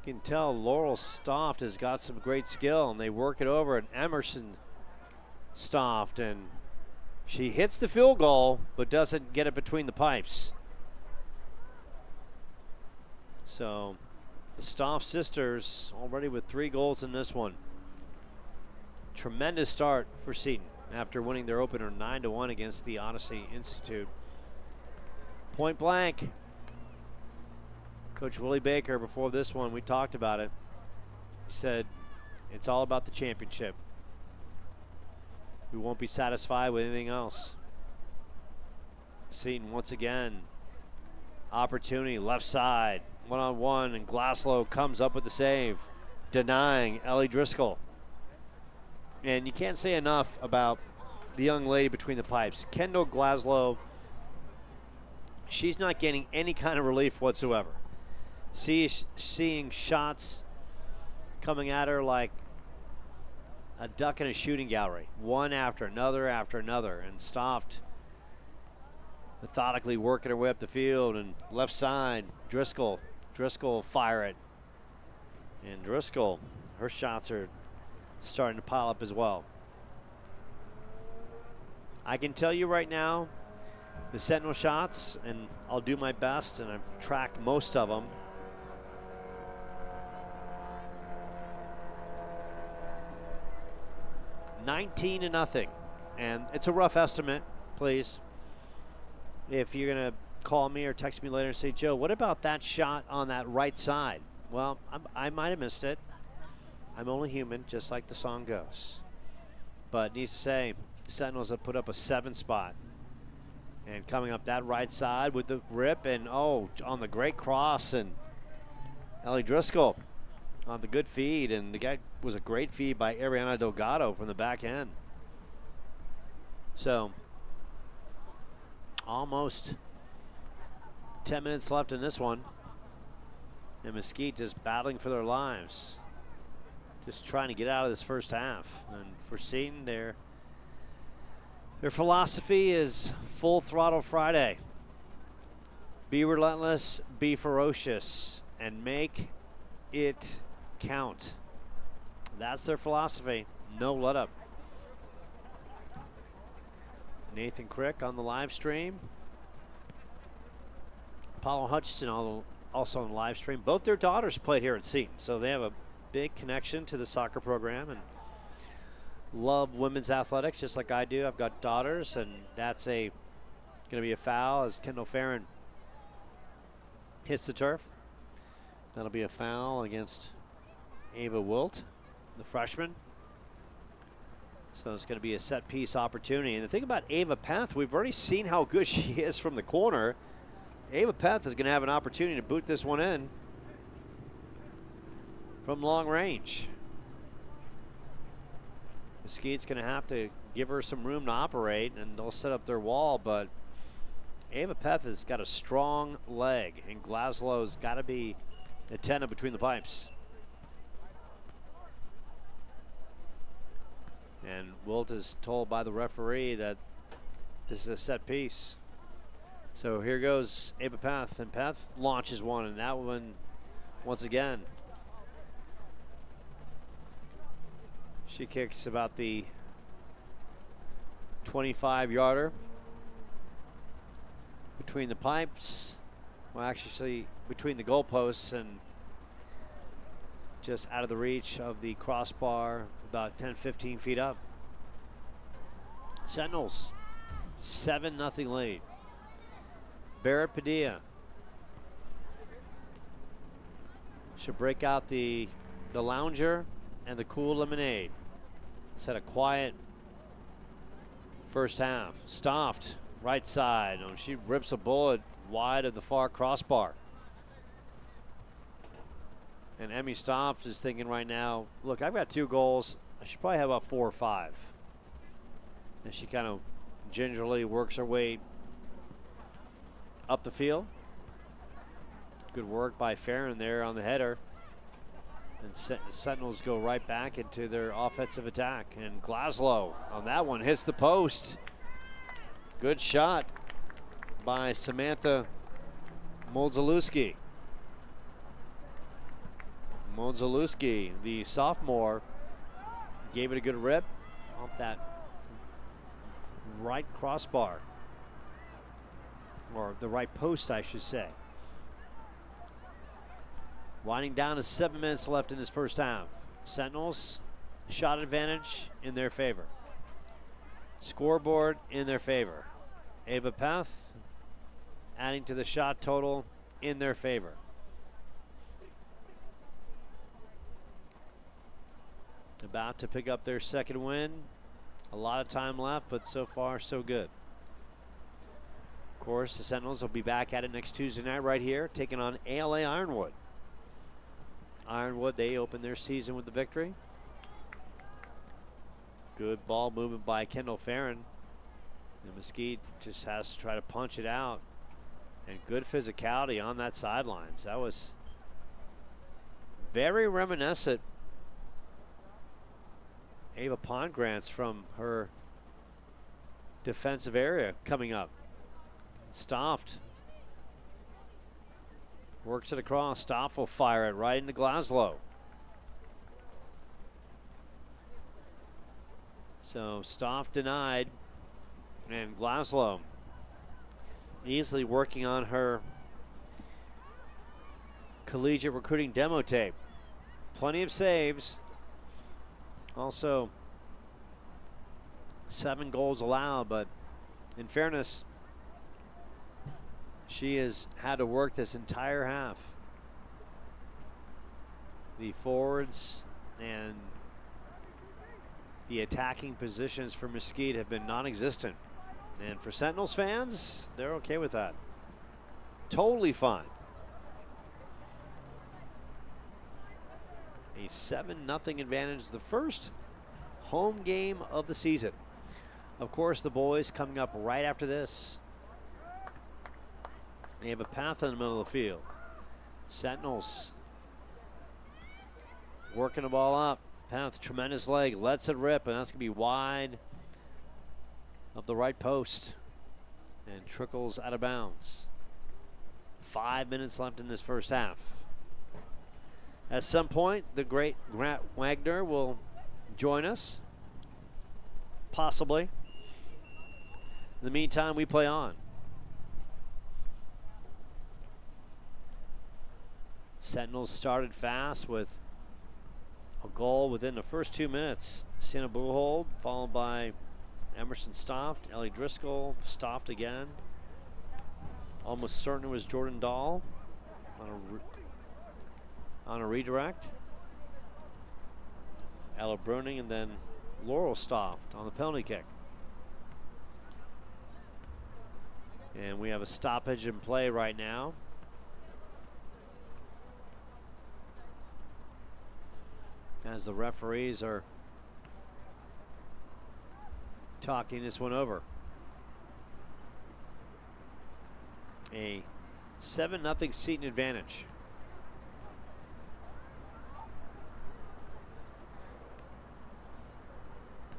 You can tell Laurel Stoft has got some great skill, and they work it over at Emerson Stoft, and she hits the field goal but doesn't get it between the pipes. So the Stoff sisters already with 3 goals in this one. Tremendous start for Seton after winning their opener 9-1 against the Odyssey Institute. Point blank. Coach Willie Baker, before this one, we talked about it. He said, it's all about the championship. We won't be satisfied with anything else. Seton once again. Opportunity, left side. 1-on-1, and Glaslow comes up with the save, denying Ellie Driscoll. And you can't say enough about the young lady between the pipes. Kendall Glaslow, she's not getting any kind of relief whatsoever. Seeing shots coming at her like a duck in a shooting gallery, one after another, and Stoft methodically working her way up the field, and left side, Driscoll fire it. And Driscoll, her shots are starting to pile up as well. I can tell you right now, the Sentinel shots, and I'll do my best, and I've tracked most of them. $19-0, and it's a rough estimate, please. If you're going to call me or text me later and say, Joe, what about that shot on that right side? Well, I might have missed it. I'm only human, just like the song goes. But needs to say, Sentinels have put up a 7 spot. And coming up that right side with the rip, and on the great cross, and Ellie Driscoll on the good feed, and the guy was a great feed by Ariana Delgado from the back end. So almost 10 minutes left in this one, and Mesquite just battling for their lives, just trying to get out of this first half. And for Seton, their philosophy is full throttle Friday. Be relentless, be ferocious, and make it count. That's their philosophy. No let up. Nathan Crick on the live stream. Apollo Hutchinson also on the live stream. Both their daughters played here at Seton, so they have a big connection to the soccer program and love women's athletics just like I do. I've got daughters, and that's going to be a foul as Kendall Farron hits the turf. That'll be a foul against Ava Wilt, the freshman. So it's going to be a set piece opportunity. And the thing about Ava Peth, we've already seen how good she is from the corner. Ava Peth is going to have an opportunity to boot this one in from long range. Mesquite's going to have to give her some room to operate, and they'll set up their wall, but Ava Peth has got a strong leg, and Glaslow's got to be attentive between the pipes. And Wilt is told by the referee that this is a set piece. So here goes Ava Peth, and Peth launches one, and that one, once again, she kicks about the 25-yarder between the pipes. Well, actually, between the goalposts and just out of the reach of the crossbar, about 10-15 feet up. Sentinels, 7-0 lead. Barrett Padilla should break out the lounger and the cool lemonade. It's had a quiet first half. Stoffed, right side. She rips a bullet wide of the far crossbar. And Emmy Stoff is thinking right now, look, I've got 2 goals. I should probably have about 4 or 5. And she kind of gingerly works her way up the field. Good work by Farron there on the header. And Sentinels go right back into their offensive attack. And Glaslow on that one hits the post. Good shot by Samantha Modzalewski. Modzalewski, the sophomore, gave it a good rip off that right crossbar, or the right post, I should say. Winding down to 7 minutes left in this first half. Sentinels, shot advantage in their favor. Scoreboard in their favor. Ava Peth adding to the shot total in their favor. About to pick up their second win. A lot of time left, but so far so good. Of course, the Sentinels will be back at it next Tuesday night right here, taking on ALA Ironwood. Ironwood, they open their season with the victory. Good ball movement by Kendall Farron. And Mesquite just has to try to punch it out. And good physicality on that sidelines. That was very reminiscent Ava Pondgrants from her defensive area coming up. Stoffed works it across. Stoff will fire it right into Glaslow. So Stoff denied, and Glaslow easily working on her collegiate recruiting demo tape. Plenty of saves. Also, 7 goals allowed, but in fairness, she has had to work this entire half. The forwards and the attacking positions for Mesquite have been non-existent. And for Sentinels fans, they're okay with that. Totally fine. A 7-0 advantage, the first home game of the season. Of course, the boys coming up right after this. They have a path in the middle of the field. Sentinels working the ball up. Path, tremendous leg, lets it rip, and that's going to be wide of the right post and trickles out of bounds. 5 minutes left in this first half. At some point, the great Grant Wagner will join us, possibly. In the meantime, we play on. Sentinels started fast with a goal within the first 2 minutes. Sienna Buchhold, followed by Emerson Stoft, Ellie Driscoll, Stoft again. Almost certain it was Jordan Dahl on a redirect. Ella Bruning, and then Laurel Stoft on the penalty kick. And we have a stoppage in play right now. As the referees are talking this one over. A 7-0 Seton advantage.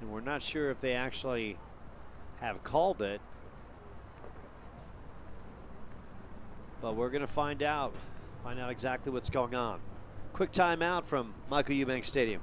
And we're not sure if they actually have called it, but we're going to find out exactly what's going on. Quick timeout from Michael Eubanks Stadium.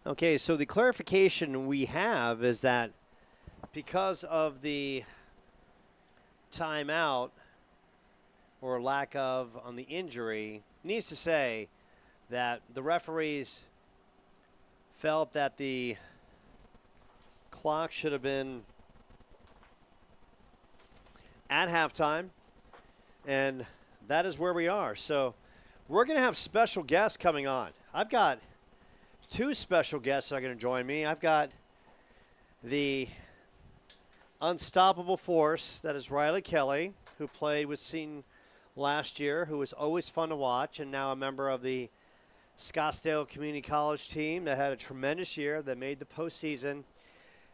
Okay, so the clarification we have is that because of the timeout or lack of on the injury, needs to say that the referees felt that the clock should have been at halftime, and that is where we are. So we're going to have special guests coming on. I've got two special guests that are going to join me. I've got the unstoppable force that is Riley Kelly, who played with Seton last year, who was always fun to watch, and now a member of the Scottsdale Community College team that had a tremendous year that made the postseason.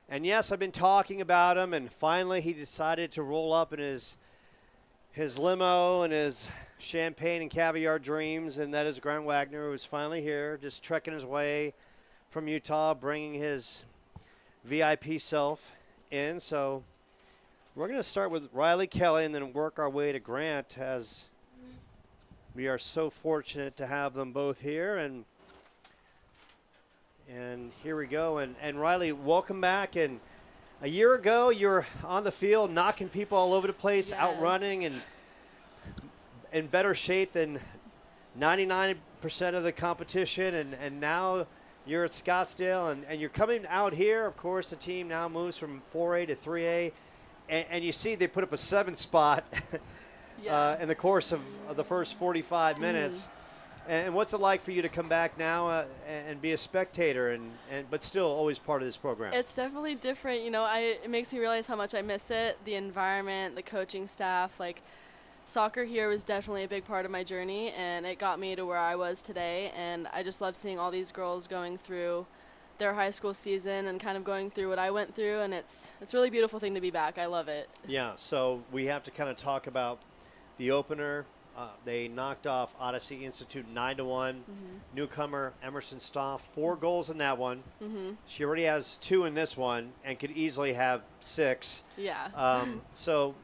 And yes, I've been talking about him, and finally he decided to roll up in his limo and his champagne and caviar dreams, and that is Grant Wagner, who's finally here, just trekking his way from Utah, bringing his VIP self in. So we're going to start with Riley Kelly and then work our way to Grant, as we are so fortunate to have them both here. And here we go. And Riley, welcome back. And a year ago, you were on the field knocking people all over the place, Yes. outrunning, and in better shape than 99% of the competition. And now you're at Scottsdale, and you're coming out here. Of course, the team now moves from 4A to 3A. And you see they put up a 7 spot in the course of the first 45 minutes. And what's it like for you to come back now and be a spectator, but still always part of this program? It's definitely different. You know, it makes me realize how much I miss it, the environment, the coaching staff. Like, soccer here was definitely a big part of my journey, and it got me to where I was today. And I just love seeing all these girls going through their high school season and kind of going through what I went through, and it's a really beautiful thing to be back. I love it. Yeah, so we have to kind of talk about the opener. They knocked off Odyssey Institute 9-1. Newcomer Emerson Stoff, 4 goals in that one. She already has 2 in this one and could easily have 6. Yeah. So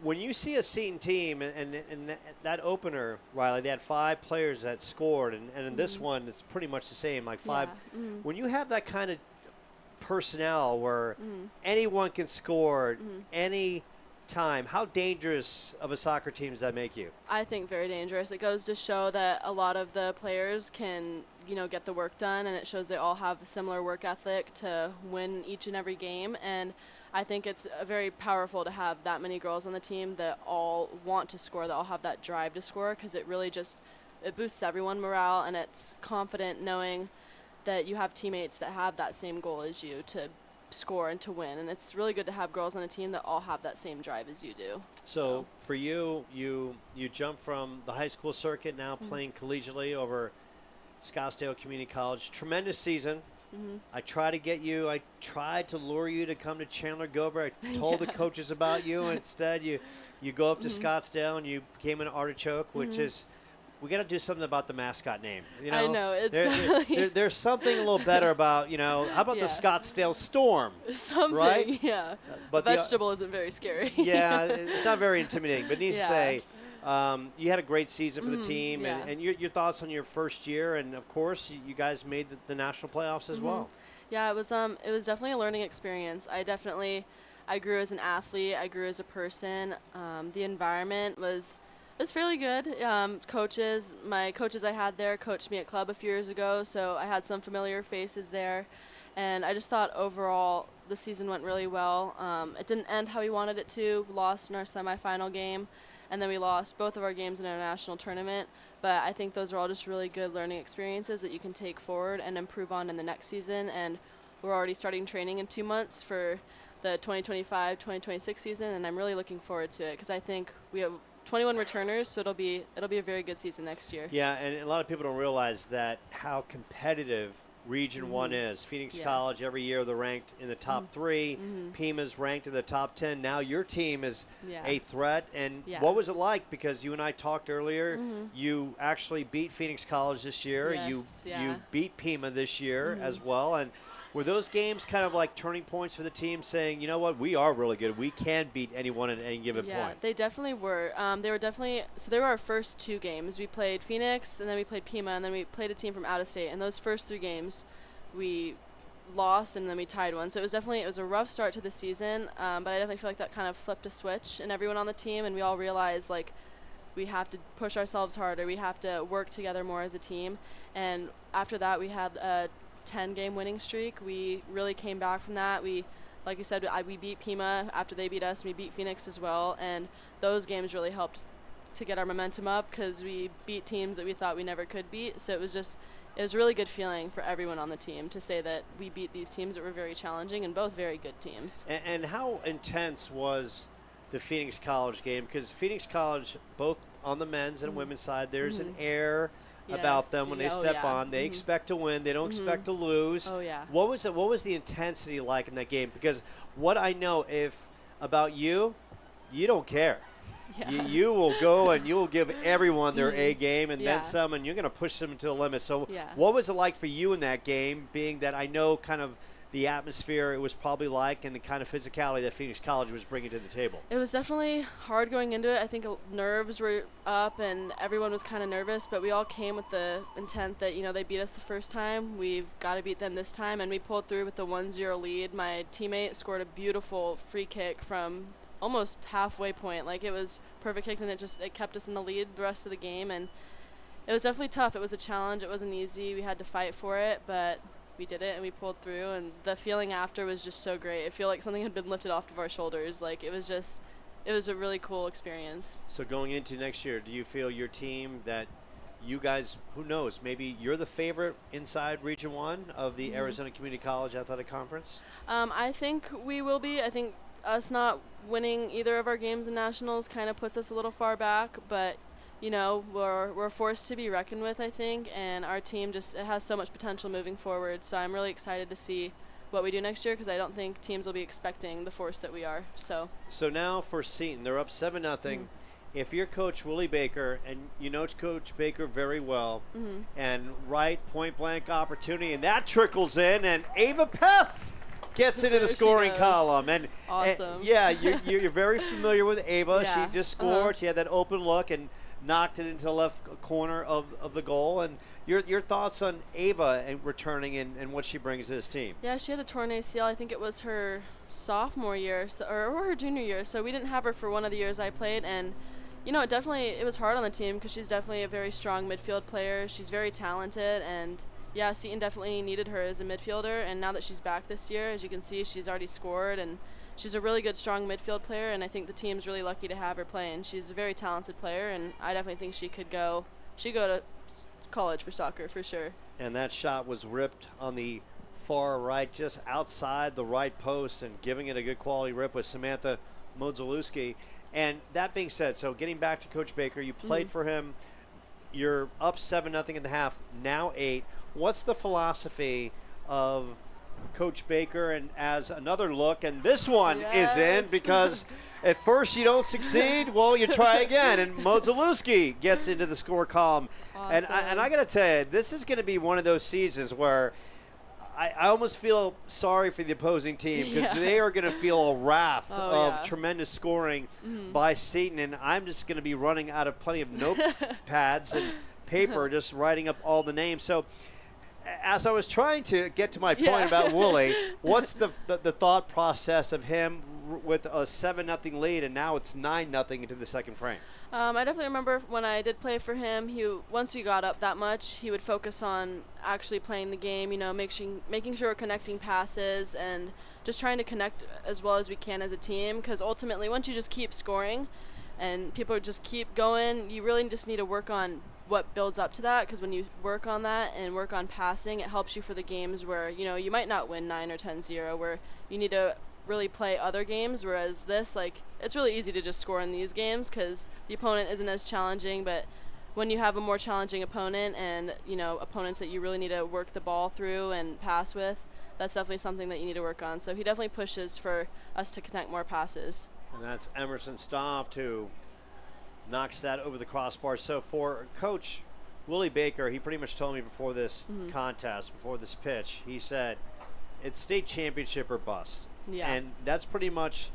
when you see a Seton team and that opener, Riley, they had 5 players that scored, and in this one it's pretty much the same, like 5. Yeah. When you have that kind of personnel where anyone can score any time, how dangerous of a soccer team does that make you? I think very dangerous. It goes to show that a lot of the players can, get the work done, and it shows they all have a similar work ethic to win each and every game. And I think it's very powerful to have that many girls on the team that all want to score, that all have that drive to score, because it really it boosts everyone morale, and it's confident knowing that you have teammates that have that same goal as you to score and to win. And it's really good to have girls on a team that all have that same drive as you do. So for you jump from the high school circuit, now playing collegiately over Scottsdale Community College. Tremendous season. I tried to lure you to come to Chandler Gilbert. I told the coaches about you. Instead, you go up to Scottsdale and you became an Artichoke, which is, we got to do something about the mascot name. I know, it's definitely there's something a little better about, how about the Scottsdale Storm? Something, right? Yeah. But Vegetable isn't very scary. Yeah, it's not very intimidating. But needs to say, you had a great season for the team, yeah. and your thoughts on your first year, and of course you guys made the national playoffs as well. Yeah, it was definitely a learning experience. I grew as an athlete. I grew as a person. The environment was fairly good. My coaches I had there coached me at club a few years ago, so I had some familiar faces there. And I just thought overall the season went really well. It didn't end how we wanted it to. We lost in our semifinal game, and then we lost both of our games in our national tournament. But I think those are all just really good learning experiences that you can take forward and improve on in the next season. And we're already starting training in 2 months for the 2025-2026 season, and I'm really looking forward to it because I think we have 21 returners, so it'll be a very good season next year. Yeah, and a lot of people don't realize that how competitive Region 1 is. Phoenix College, every year they're ranked in the top 3. Pima's ranked in the top 10. Now your team is a threat. And what was it like? Because you and I talked earlier. You actually beat Phoenix College this year. Yes, you beat Pima this year as well. And were those games kind of like turning points for the team, saying, you know what, we are really good. We can beat anyone at any given point? Yeah, they definitely were. They were our first 2 games. We played Phoenix, and then we played Pima, and then we played a team from out of state. And those first 3 games, we lost and then we tied one. So it was a rough start to the season, but I definitely feel like that kind of flipped a switch in everyone on the team, and we all realized like we have to push ourselves harder. We have to work together more as a team. And after that, we had a 10-game winning streak. We really came back from that. Like you said, we beat Pima after they beat us, and we beat Phoenix as well. And those games really helped to get our momentum up because we beat teams that we thought we never could beat. So it was a really good feeling for everyone on the team to say that we beat these teams that were very challenging and both very good teams. And how intense was the Phoenix College game? Because Phoenix College, both on the men's and women's side, there's an air about them when they step on. They expect to win. They don't expect to lose. Oh, yeah. What was the intensity like in that game? Because what I know about you don't care. Yeah. You will go and you will give everyone their A game and then some, and you're going to push them to the limit. So what was it like for you in that game, being that I know kind of the atmosphere it was probably like and the kind of physicality that Phoenix College was bringing to the table? It was definitely hard going into it. I think nerves were up and everyone was kind of nervous, but we all came with the intent that, they beat us the first time. We've got to beat them this time, and we pulled through with the 1-0 lead. My teammate scored a beautiful free kick from almost halfway point. Like, it was perfect kick, and it kept us in the lead the rest of the game, and it was definitely tough. It was a challenge. It wasn't easy. We had to fight for it, but we did it and we pulled through, and the feeling after was just so great. It felt like something had been lifted off of our shoulders. Like, it was a really cool experience. So going into next year, do you feel your team that you guys, who knows, maybe you're the favorite inside Region 1 of the Arizona Community College Athletic Conference? I think we will be. I think us not winning either of our games in nationals kind of puts us a little far back, but we're forced to be reckoned with, I think, and our team it has so much potential moving forward. So I'm really excited to see what we do next year, because I don't think teams will be expecting the force that we are. So now for Seton, they're up 7-0. If you're Coach Willie Baker, and you know Coach Baker very well, and right point blank opportunity, and that trickles in, and Ava Peth gets into the scoring column. And awesome. And, you're very familiar with Ava. Yeah. She just scored. She had that open look and knocked it into the left corner of the goal. And your thoughts on Ava and returning and what she brings to this team? Yeah, she had a torn ACL. I think it was her sophomore year or her junior year. So we didn't have her for one of the years I played. And, it was hard on the team because she's definitely a very strong midfield player. She's very talented, and yeah, Seton definitely needed her as a midfielder, and now that she's back this year, as you can see, she's already scored, and she's a really good, strong midfield player, and I think the team's really lucky to have her playing. She's a very talented player, and I definitely think she'd go to college for soccer for sure. And that shot was ripped on the far right, just outside the right post, and giving it a good quality rip with Samantha Modzalewski. And that being said, so getting back to Coach Baker, you played for him. You're up 7-0 in the half, now 8. What's the philosophy of Coach Baker? And as another look, and this one is in, because at first you don't succeed, well, you try again, and Modzalewski gets into the score column. Awesome. And I got to tell you, this is going to be one of those seasons where I almost feel sorry for the opposing team, because they are going to feel a wrath of tremendous scoring by Seton, and I'm just going to be running out of plenty of notepads and paper, just writing up all the names. So as I was trying to get to my point about Wooly, what's the thought process of him with a 7-0 lead, and now it's 9-0 into the second frame? I definitely remember when I did play for him, once we got up that much, he would focus on actually playing the game, making sure we're connecting passes and just trying to connect as well as we can as a team, because ultimately once you just keep scoring and people just keep going, you really just need to work on what builds up to that, because when you work on that and work on passing, it helps you for the games where, you might not win 9 or 10-0, where you need to really play other games, whereas this, it's really easy to just score in these games because the opponent isn't as challenging. But when you have a more challenging opponent and, opponents that you really need to work the ball through and pass with, that's definitely something that you need to work on. So he definitely pushes for us to connect more passes. And that's Emerson Stoft who knocks that over the crossbar. So for Coach Willie Baker, he pretty much told me before this contest, before this pitch, he said, it's state championship or bust. Yeah. And that's pretty much,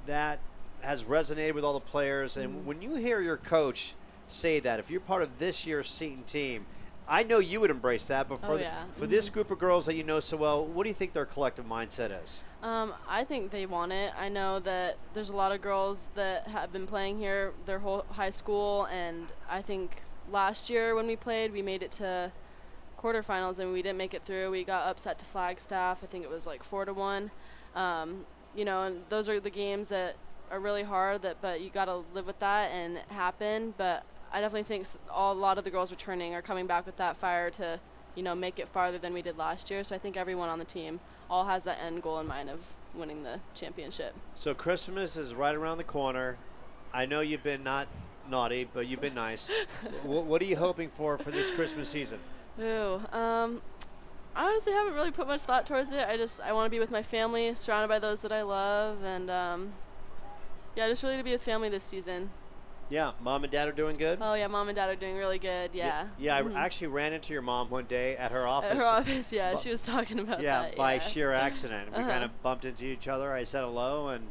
that has resonated with all the players. And when you hear your coach say that, if you're part of this year's Seton team, I know you would embrace that, but for, yeah. for this group of girls that you know so well, what do you think their collective mindset is? I think they want it. I know that there's a lot of girls that have been playing here their whole high school, and I think last year when we played, we made it to quarterfinals and we didn't make it through. We got upset to Flagstaff. I think it was like 4-1. You know, and those are the games that are really hard. But you got to live with that, and it happened. But I definitely think a lot of the girls returning are coming back with that fire to, you know, make it farther than we did last year. So I think everyone on the team all has that end goal in mind of winning the championship. So Christmas is right around the corner. I know you've been not naughty, but you've been nice. What are you hoping for this Christmas season? Ooh, I honestly haven't really put much thought towards it. I want to be with my family, surrounded by those that I love, and yeah, just really to be with family this season. Yeah, Mom and Dad are doing good? Oh yeah, Mom and Dad are doing really good. Yeah. Yeah, I actually ran into your mom one day at her office. At her office, yeah, she was talking about that. By sheer accident. We kind of bumped into each other. I said hello, and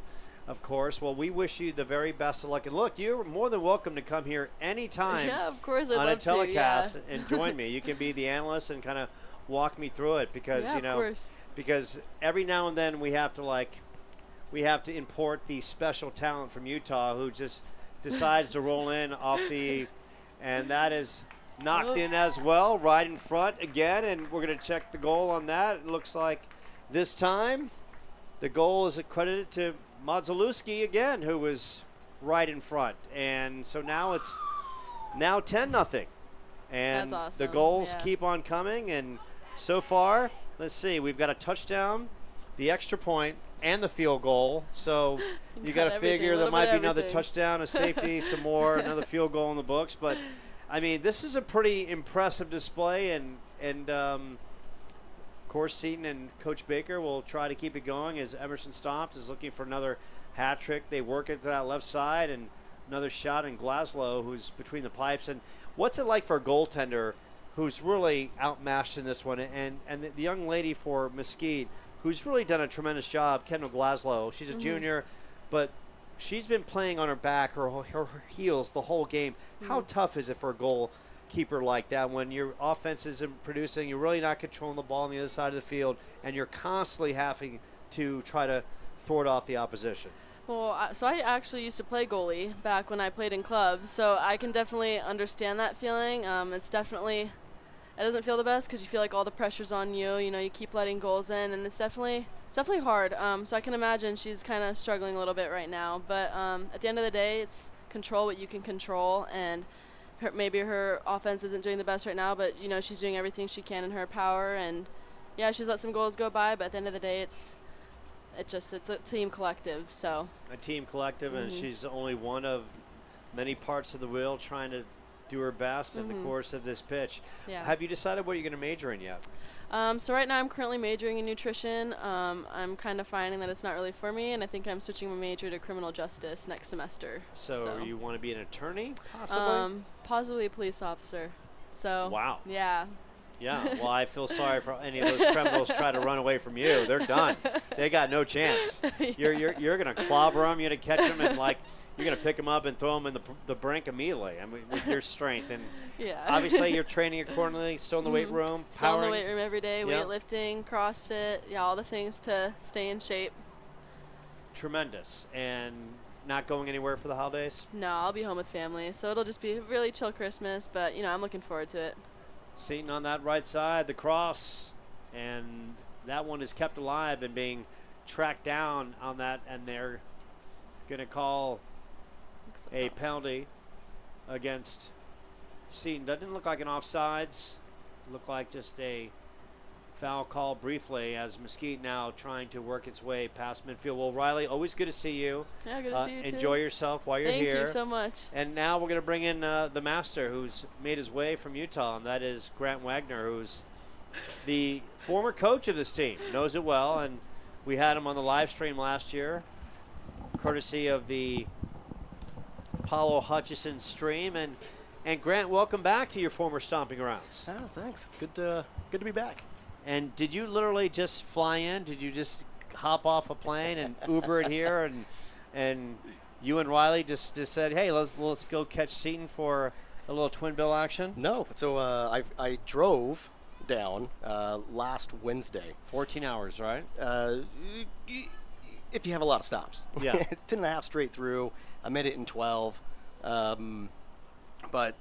of course, well, we wish you the very best of luck. And look, you're more than welcome to come here anytime. Yeah, of course, I'd on love a telecast to, yeah. and join me. You can be the analyst and kind of walk me through it because yeah, you know, of course. because every now and then we have to import the special talent from Utah who just decides to roll in off the, and that is knocked in as well, right in front again, and we're going to check the goal on that. It looks like this time the goal is accredited to Modzelewski again, who was right in front, and so now it's 10-0, and That's awesome. the goals Yeah. keep on coming, and so far, let's see, we've got a touchdown, the extra point, and the field goal. So you got to figure there might be another touchdown, a safety, some more, another field goal in the books. But I mean, this is a pretty impressive display, and of course, Seton and Coach Baker will try to keep it going as Emerson Stomped is looking for another hat trick. They work it to that left side, and another shot in Glaslow, who's between the pipes. And what's it like for a goaltender who's really outmatched in this one? And the young lady for Mesquite, who's really done a tremendous job, Kendall Glaslow. She's a junior, but she's been playing on her back, her heels the whole game. How tough is it for a goalkeeper like that when your offense isn't producing, you're really not controlling the ball on the other side of the field, and you're constantly having to try to thwart off the opposition? Well, so I actually used to play goalie back when I played in clubs, so I can definitely understand that feeling. It doesn't feel the best because you feel like all the pressure's on you. You know, you keep letting goals in, and it's definitely hard. So I can imagine she's kind of struggling a little bit right now. But at the end of the day, it's control what you can control, and maybe her offense isn't doing the best right now, but you know she's doing everything she can in her power. And yeah, she's let some goals go by, but at the end of the day, it's a team collective. So a team collective, and she's only one of many parts of the wheel trying to do her best in the course of this pitch. Yeah. Have you decided what you're going to major in yet? So right now I'm currently majoring in nutrition. I'm kind of finding that it's not really for me, and I think I'm switching my major to criminal justice next semester. So you want to be an attorney, possibly? Possibly a police officer. So wow. Yeah. Yeah, well, I feel sorry for any of those criminals try to run away from you. They're done. They got no chance. You're going to clobber them. You're going to catch them, and you're going to pick them up and throw them in the brink immediately. I mean, with your strength. And yeah. Obviously, you're training accordingly. Still in the weight room. Still in the weight room every day. Weightlifting, CrossFit. Yeah, all the things to stay in shape. Tremendous. And not going anywhere for the holidays? No, I'll be home with family. So it'll just be a really chill Christmas. But I'm looking forward to it. Seton on that right side, the cross, and that one is kept alive and being tracked down on that, and they're going to call a penalty against Seton. Doesn't look like an offsides. Looked like just a foul call briefly as Mesquite now trying to work its way past midfield. Well, Riley, always good to see you. Yeah, good to see you too. Enjoy yourself while you're here. Thank you so much. And now we're going to bring in the master who's made his way from Utah, and that is Grant Wagner, who's the former coach of this team, knows it well, and we had him on the live stream last year, courtesy of the Apollo Hutchison stream. And Grant, welcome back to your former stomping grounds. Oh, thanks. It's good to be back. And did you literally just fly in? Did you just hop off a plane and Uber it here, and you and Riley just said, hey, let's go catch Seton for A little twin bill action? No. So I drove down last Wednesday. 14 hours, right? If you have a lot of stops. Yeah. It's 10 and a half straight through. I made it in 12. But,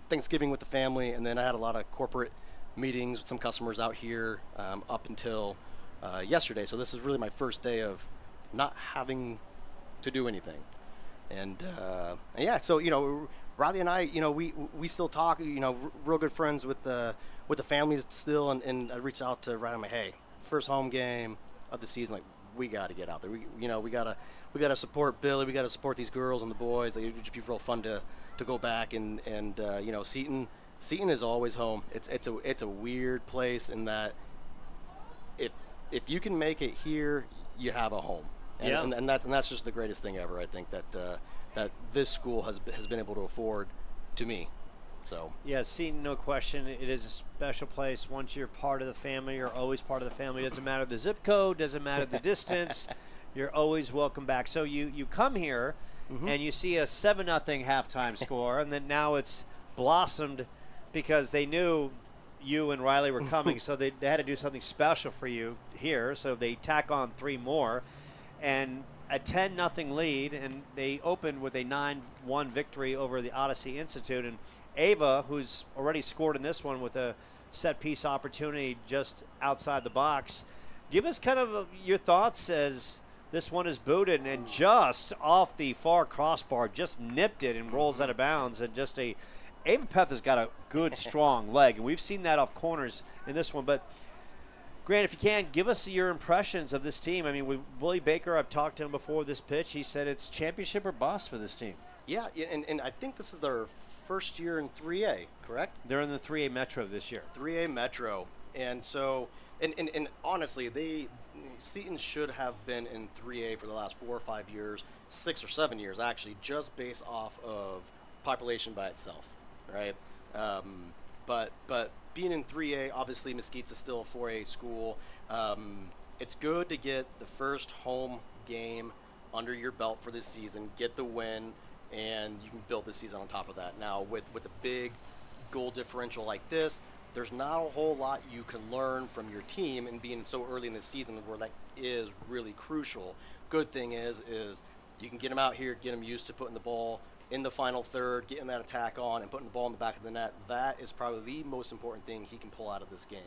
Thanksgiving with the family, and then I had a lot of corporate meetings with some customers out here up until yesterday. So this is really my first day of not having to do anything. And yeah, so, Riley and I, we still talk, real good friends with the families still. And I reached out to Riley, I'm like, hey, first home game of the season, like, we got to get out there. We gotta support Billy. We got to support these girls and the boys. Like, it would just be real fun to go back and Seton is always home. It's a weird place in that if you can make it here, you have a home. And that's just the greatest thing ever. I think that this school has been able to afford to me. So yeah, Seton, no question, it is a special place. Once you're part of the family, you're always part of the family. It doesn't matter the zip code, doesn't matter the distance. You're always welcome back. So you come here and you see a 7-0 halftime score, and then now it's blossomed because they knew you and Riley were coming, so they had to do something special for you here. So they tack on 3 more, and a 10-0 lead, and they opened with a 9-1 victory over the Odyssey Institute. And Ava, who's already scored in this one with a set-piece opportunity just outside the box, give us kind of your thoughts as this one is booted and just off the far crossbar, just nipped it and rolls out of bounds. And just Ava Peth has got a good, strong leg, and we've seen that off corners in this one. But Grant, if you can, give us your impressions of this team. I mean, with Willie Baker, I've talked to him before this pitch. He said it's championship or bust for this team. Yeah, and I think this is their first year in 3A, correct? They're in the 3A Metro this year. 3A Metro. And so, and honestly, Seton should have been in 3A for the last 4 or 5 years, 6 or 7 years, actually, just based off of population by itself, right? But being in 3A, obviously Mesquite's is still a 4A school. It's good to get the first home game under your belt for this season, get the win, and you can build the season on top of that. Now, with a big goal differential like this, there's not a whole lot you can learn from your team, and being so early in the season where that is really crucial. Good thing is you can get them out here, get them used to putting the ball in the final third, getting that attack on, and putting the ball in the back of the net. That is probably the most important thing he can pull out of this game.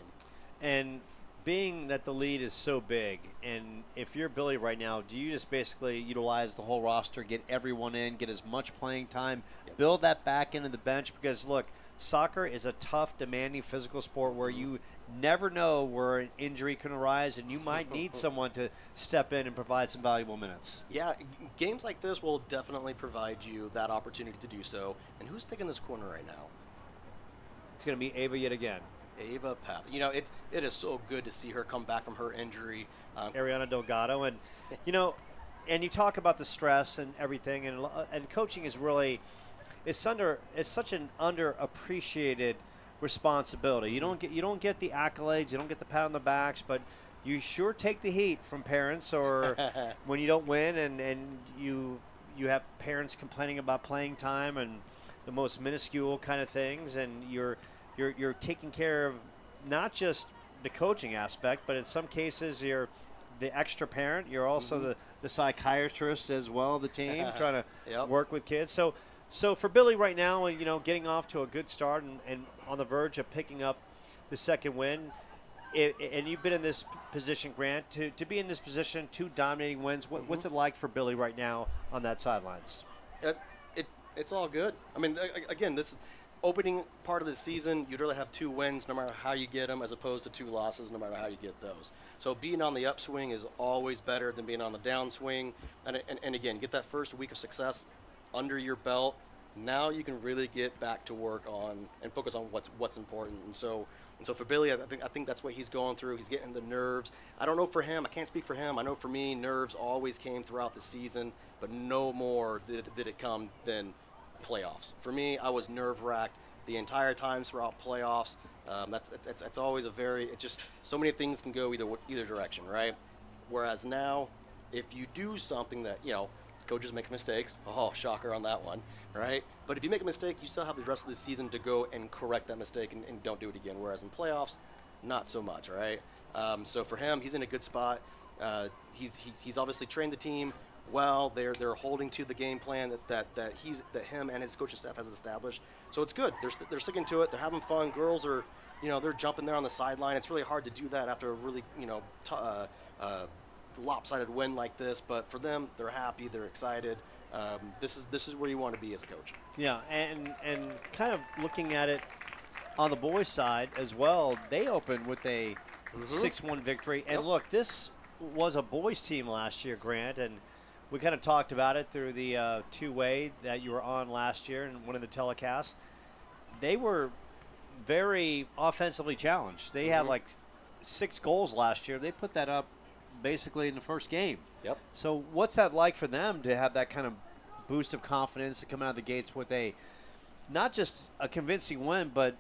And being that the lead is so big, and if you're Billy right now, do you just basically utilize the whole roster, get everyone in, get as much playing time, build that back into the bench? Because, look, soccer is a tough, demanding physical sport where you never know where an injury can arise, and you might need someone to step in and provide some valuable minutes. Yeah, games like this will definitely provide you that opportunity to do so. And who's taking this corner right now? It's going to be Ava yet again. Ava Peth. It is so good to see her come back from her injury. Ariana Delgado. And, and you talk about the stress and everything, and coaching is really – it's such an underappreciated responsibility. You don't get the accolades, you don't get the pat on the backs, but you sure take the heat from parents, or when you don't win, and you have parents complaining about playing time and the most minuscule kind of things, and you're taking care of not just the coaching aspect, but in some cases you're the extra parent. You're also the psychiatrist as well of the team, trying to work with kids. So for Billy right now, getting off to a good start and on the verge of picking up the second win, and you've been in this position, Grant, to be in this position, 2 dominating wins. What's it like for Billy right now on that sidelines? It's all good. I mean, again, this opening part of the season, you'd really have 2 wins no matter how you get them, as opposed to 2 losses no matter how you get those. So being on the upswing is always better than being on the downswing. And again, get that first week of success under your belt. Now you can really get back to work on and focus on what's important. And so for Billy, I think that's what he's going through. He's getting the nerves. I don't know for him. I can't speak for him. I know for me, nerves always came throughout the season, but no more did it come than playoffs. For me, I was nerve-wracked the entire time throughout playoffs. That's always it's just so many things can go either direction, right? Whereas now, if you do something that, Coaches make mistakes. Oh, shocker on that one, right? But if you make a mistake, you still have the rest of the season to go and correct that mistake and don't do it again. Whereas in playoffs, not so much, right? So for him, he's in a good spot. He's obviously trained the team well. They're holding to the game plan that him and his coaching staff has established. So it's good. They're sticking to it. They're having fun. Girls are, they're jumping there on the sideline. It's really hard to do that after a really, lopsided win like this. But for them, they're happy. They're excited. This is where you want to be as a coach. Yeah, and kind of looking at it on the boys' side as well, they opened with a 6-1 victory. And look, this was a boys' team last year, Grant, and we kind of talked about it through the two-way that you were on last year and one of the telecasts. They were very offensively challenged. They had like 6 goals last year. They put that up basically in the first game. Yep. So what's that like for them to have that kind of boost of confidence to come out of the gates with not just a convincing win, but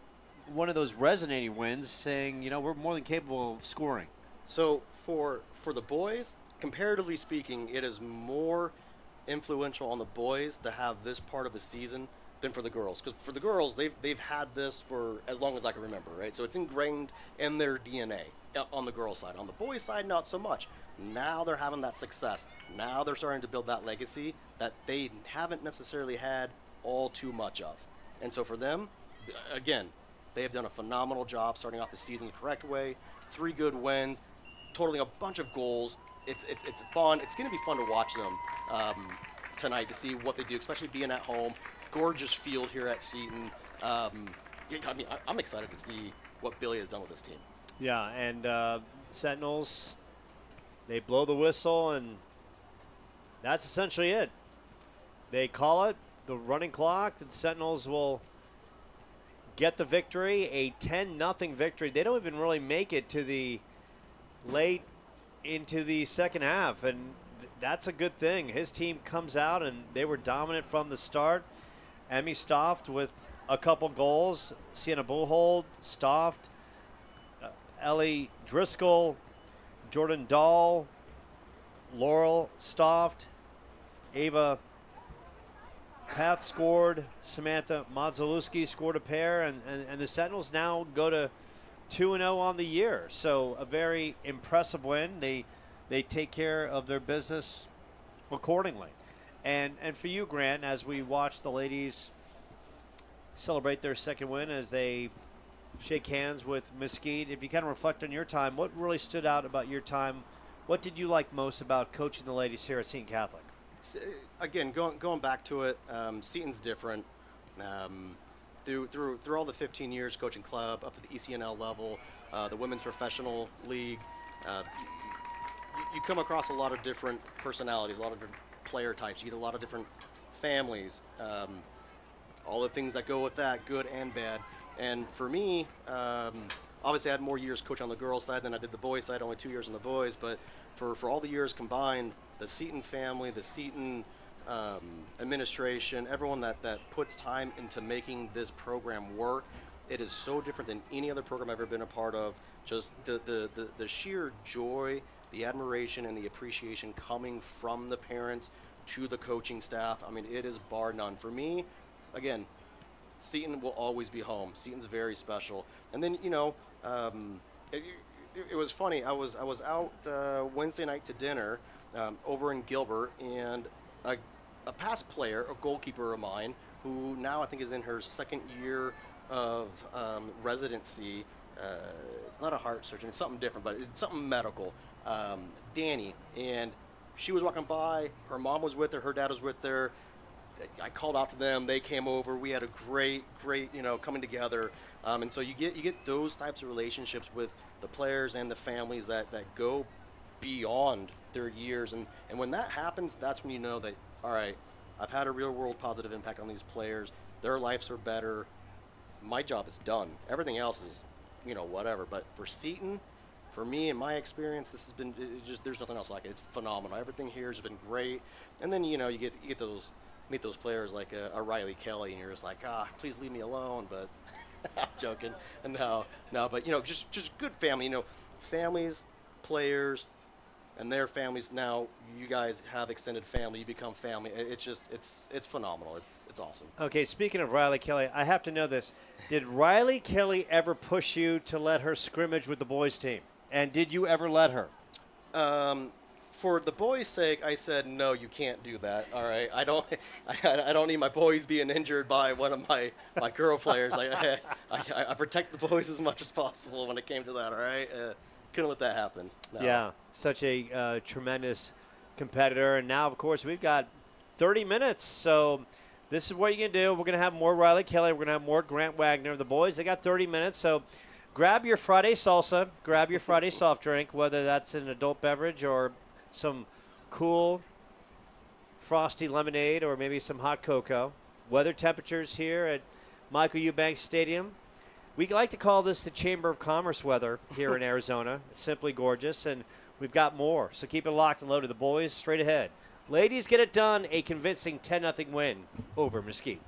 one of those resonating wins saying, we're more than capable of scoring? So for the boys, comparatively speaking, it is more influential on the boys to have this part of the season than for the girls. Because for the girls, they've had this for as long as I can remember, right? So it's ingrained in their DNA on the girls' side. On the boys' side, not so much. Now they're having that success. Now they're starting to build that legacy that they haven't necessarily had all too much of. And so for them, again, they have done a phenomenal job starting off the season the correct way. 3 good wins, totaling a bunch of goals. It's fun. It's going to be fun to watch them tonight to see what they do, especially being at home. Gorgeous field here at Seton. I'm excited to see what Billy has done with this team. Yeah, and Sentinels, they blow the whistle, and that's essentially it. They call it the running clock, and Sentinels will get the victory, a 10-0 victory. They don't even really make it to the late into the second half, and that's a good thing. His team comes out, and they were dominant from the start. Emmy Stoft with a couple goals. Sienna Buchhold, Stoft, Ellie Driscoll, Jordan Dahl, Laurel Stoft, Ava Path scored. Samantha Modzelewski scored a pair, and the Sentinels now go to 2-0 on the year. So a very impressive win. They take care of their business accordingly. And for you, Grant, as we watch the ladies celebrate their second win as they shake hands with Mesquite, if you kind of reflect on your time, what really stood out about your time? What did you like most about coaching the ladies here at Seton Catholic? Again, going back to it, Seton's different. Through all the 15 years coaching club up to the ECNL level, the women's professional league, you come across a lot of different personalities, a lot of different player types. You get a lot of different families, all the things that go with that, good and bad. And for me, obviously I had more years coaching on the girls' side than I did the boys' side, only 2 years on the boys, but for all the years combined, the Seton family, the Seton administration, everyone that puts time into making this program work, it is so different than any other program I've ever been a part of. Just the sheer joy, the admiration, and the appreciation coming from the parents to the coaching staff. I mean, it is bar none. For me, again, Seton will always be home. Seton's very special. And then, it was funny. I was out Wednesday night to dinner over in Gilbert, and a past player, a goalkeeper of mine, who now I think is in her second year of residency. It's not a heart surgeon, it's something different, but it's something medical. Danny, and she was walking by. Her mom was with her. Her dad was with her. I called out to them. They came over. We had a great, coming together. And so you get those types of relationships with the players and the families that go beyond their years. And when that happens, that's when you know that, all right, I've had a real world positive impact on these players. Their lives are better. My job is done. Everything else is, whatever. But for Seton, for me, in my experience, this has been there's nothing else like it. It's phenomenal. Everything here has been great. And then you get those. Meet those players like a Riley Kelly, and you're just like, please leave me alone. But I'm joking. No, but just good family. Families, players, and their families now. You guys have extended family. You become family. It's just it's phenomenal. It's awesome. Okay, speaking of Riley Kelly, I have to know this. Did Riley Kelly ever push you to let her scrimmage with the boys team? And did you ever let her? For the boys' sake, I said no. You can't do that. All right, I don't. I don't need my boys being injured by one of my girl players. I protect the boys as much as possible when it came to that. All right, couldn't let that happen. No. Yeah, such a tremendous competitor. And now, of course, we've got 30 minutes. So this is what you're going to do. We're going to have more Riley Kelly. We're going to have more Grant Wagner. The boys, they got 30 minutes. So grab your Friday salsa. Grab your Friday soft drink, whether that's an adult beverage or some cool frosty lemonade or maybe some hot cocoa. Weather temperatures here at Michael Eubanks Stadium. We like to call this the Chamber of Commerce weather here in Arizona. It's simply gorgeous, and we've got more. So keep it locked and loaded. The boys straight ahead. Ladies, get it done. A convincing 10-0 win over Mesquite.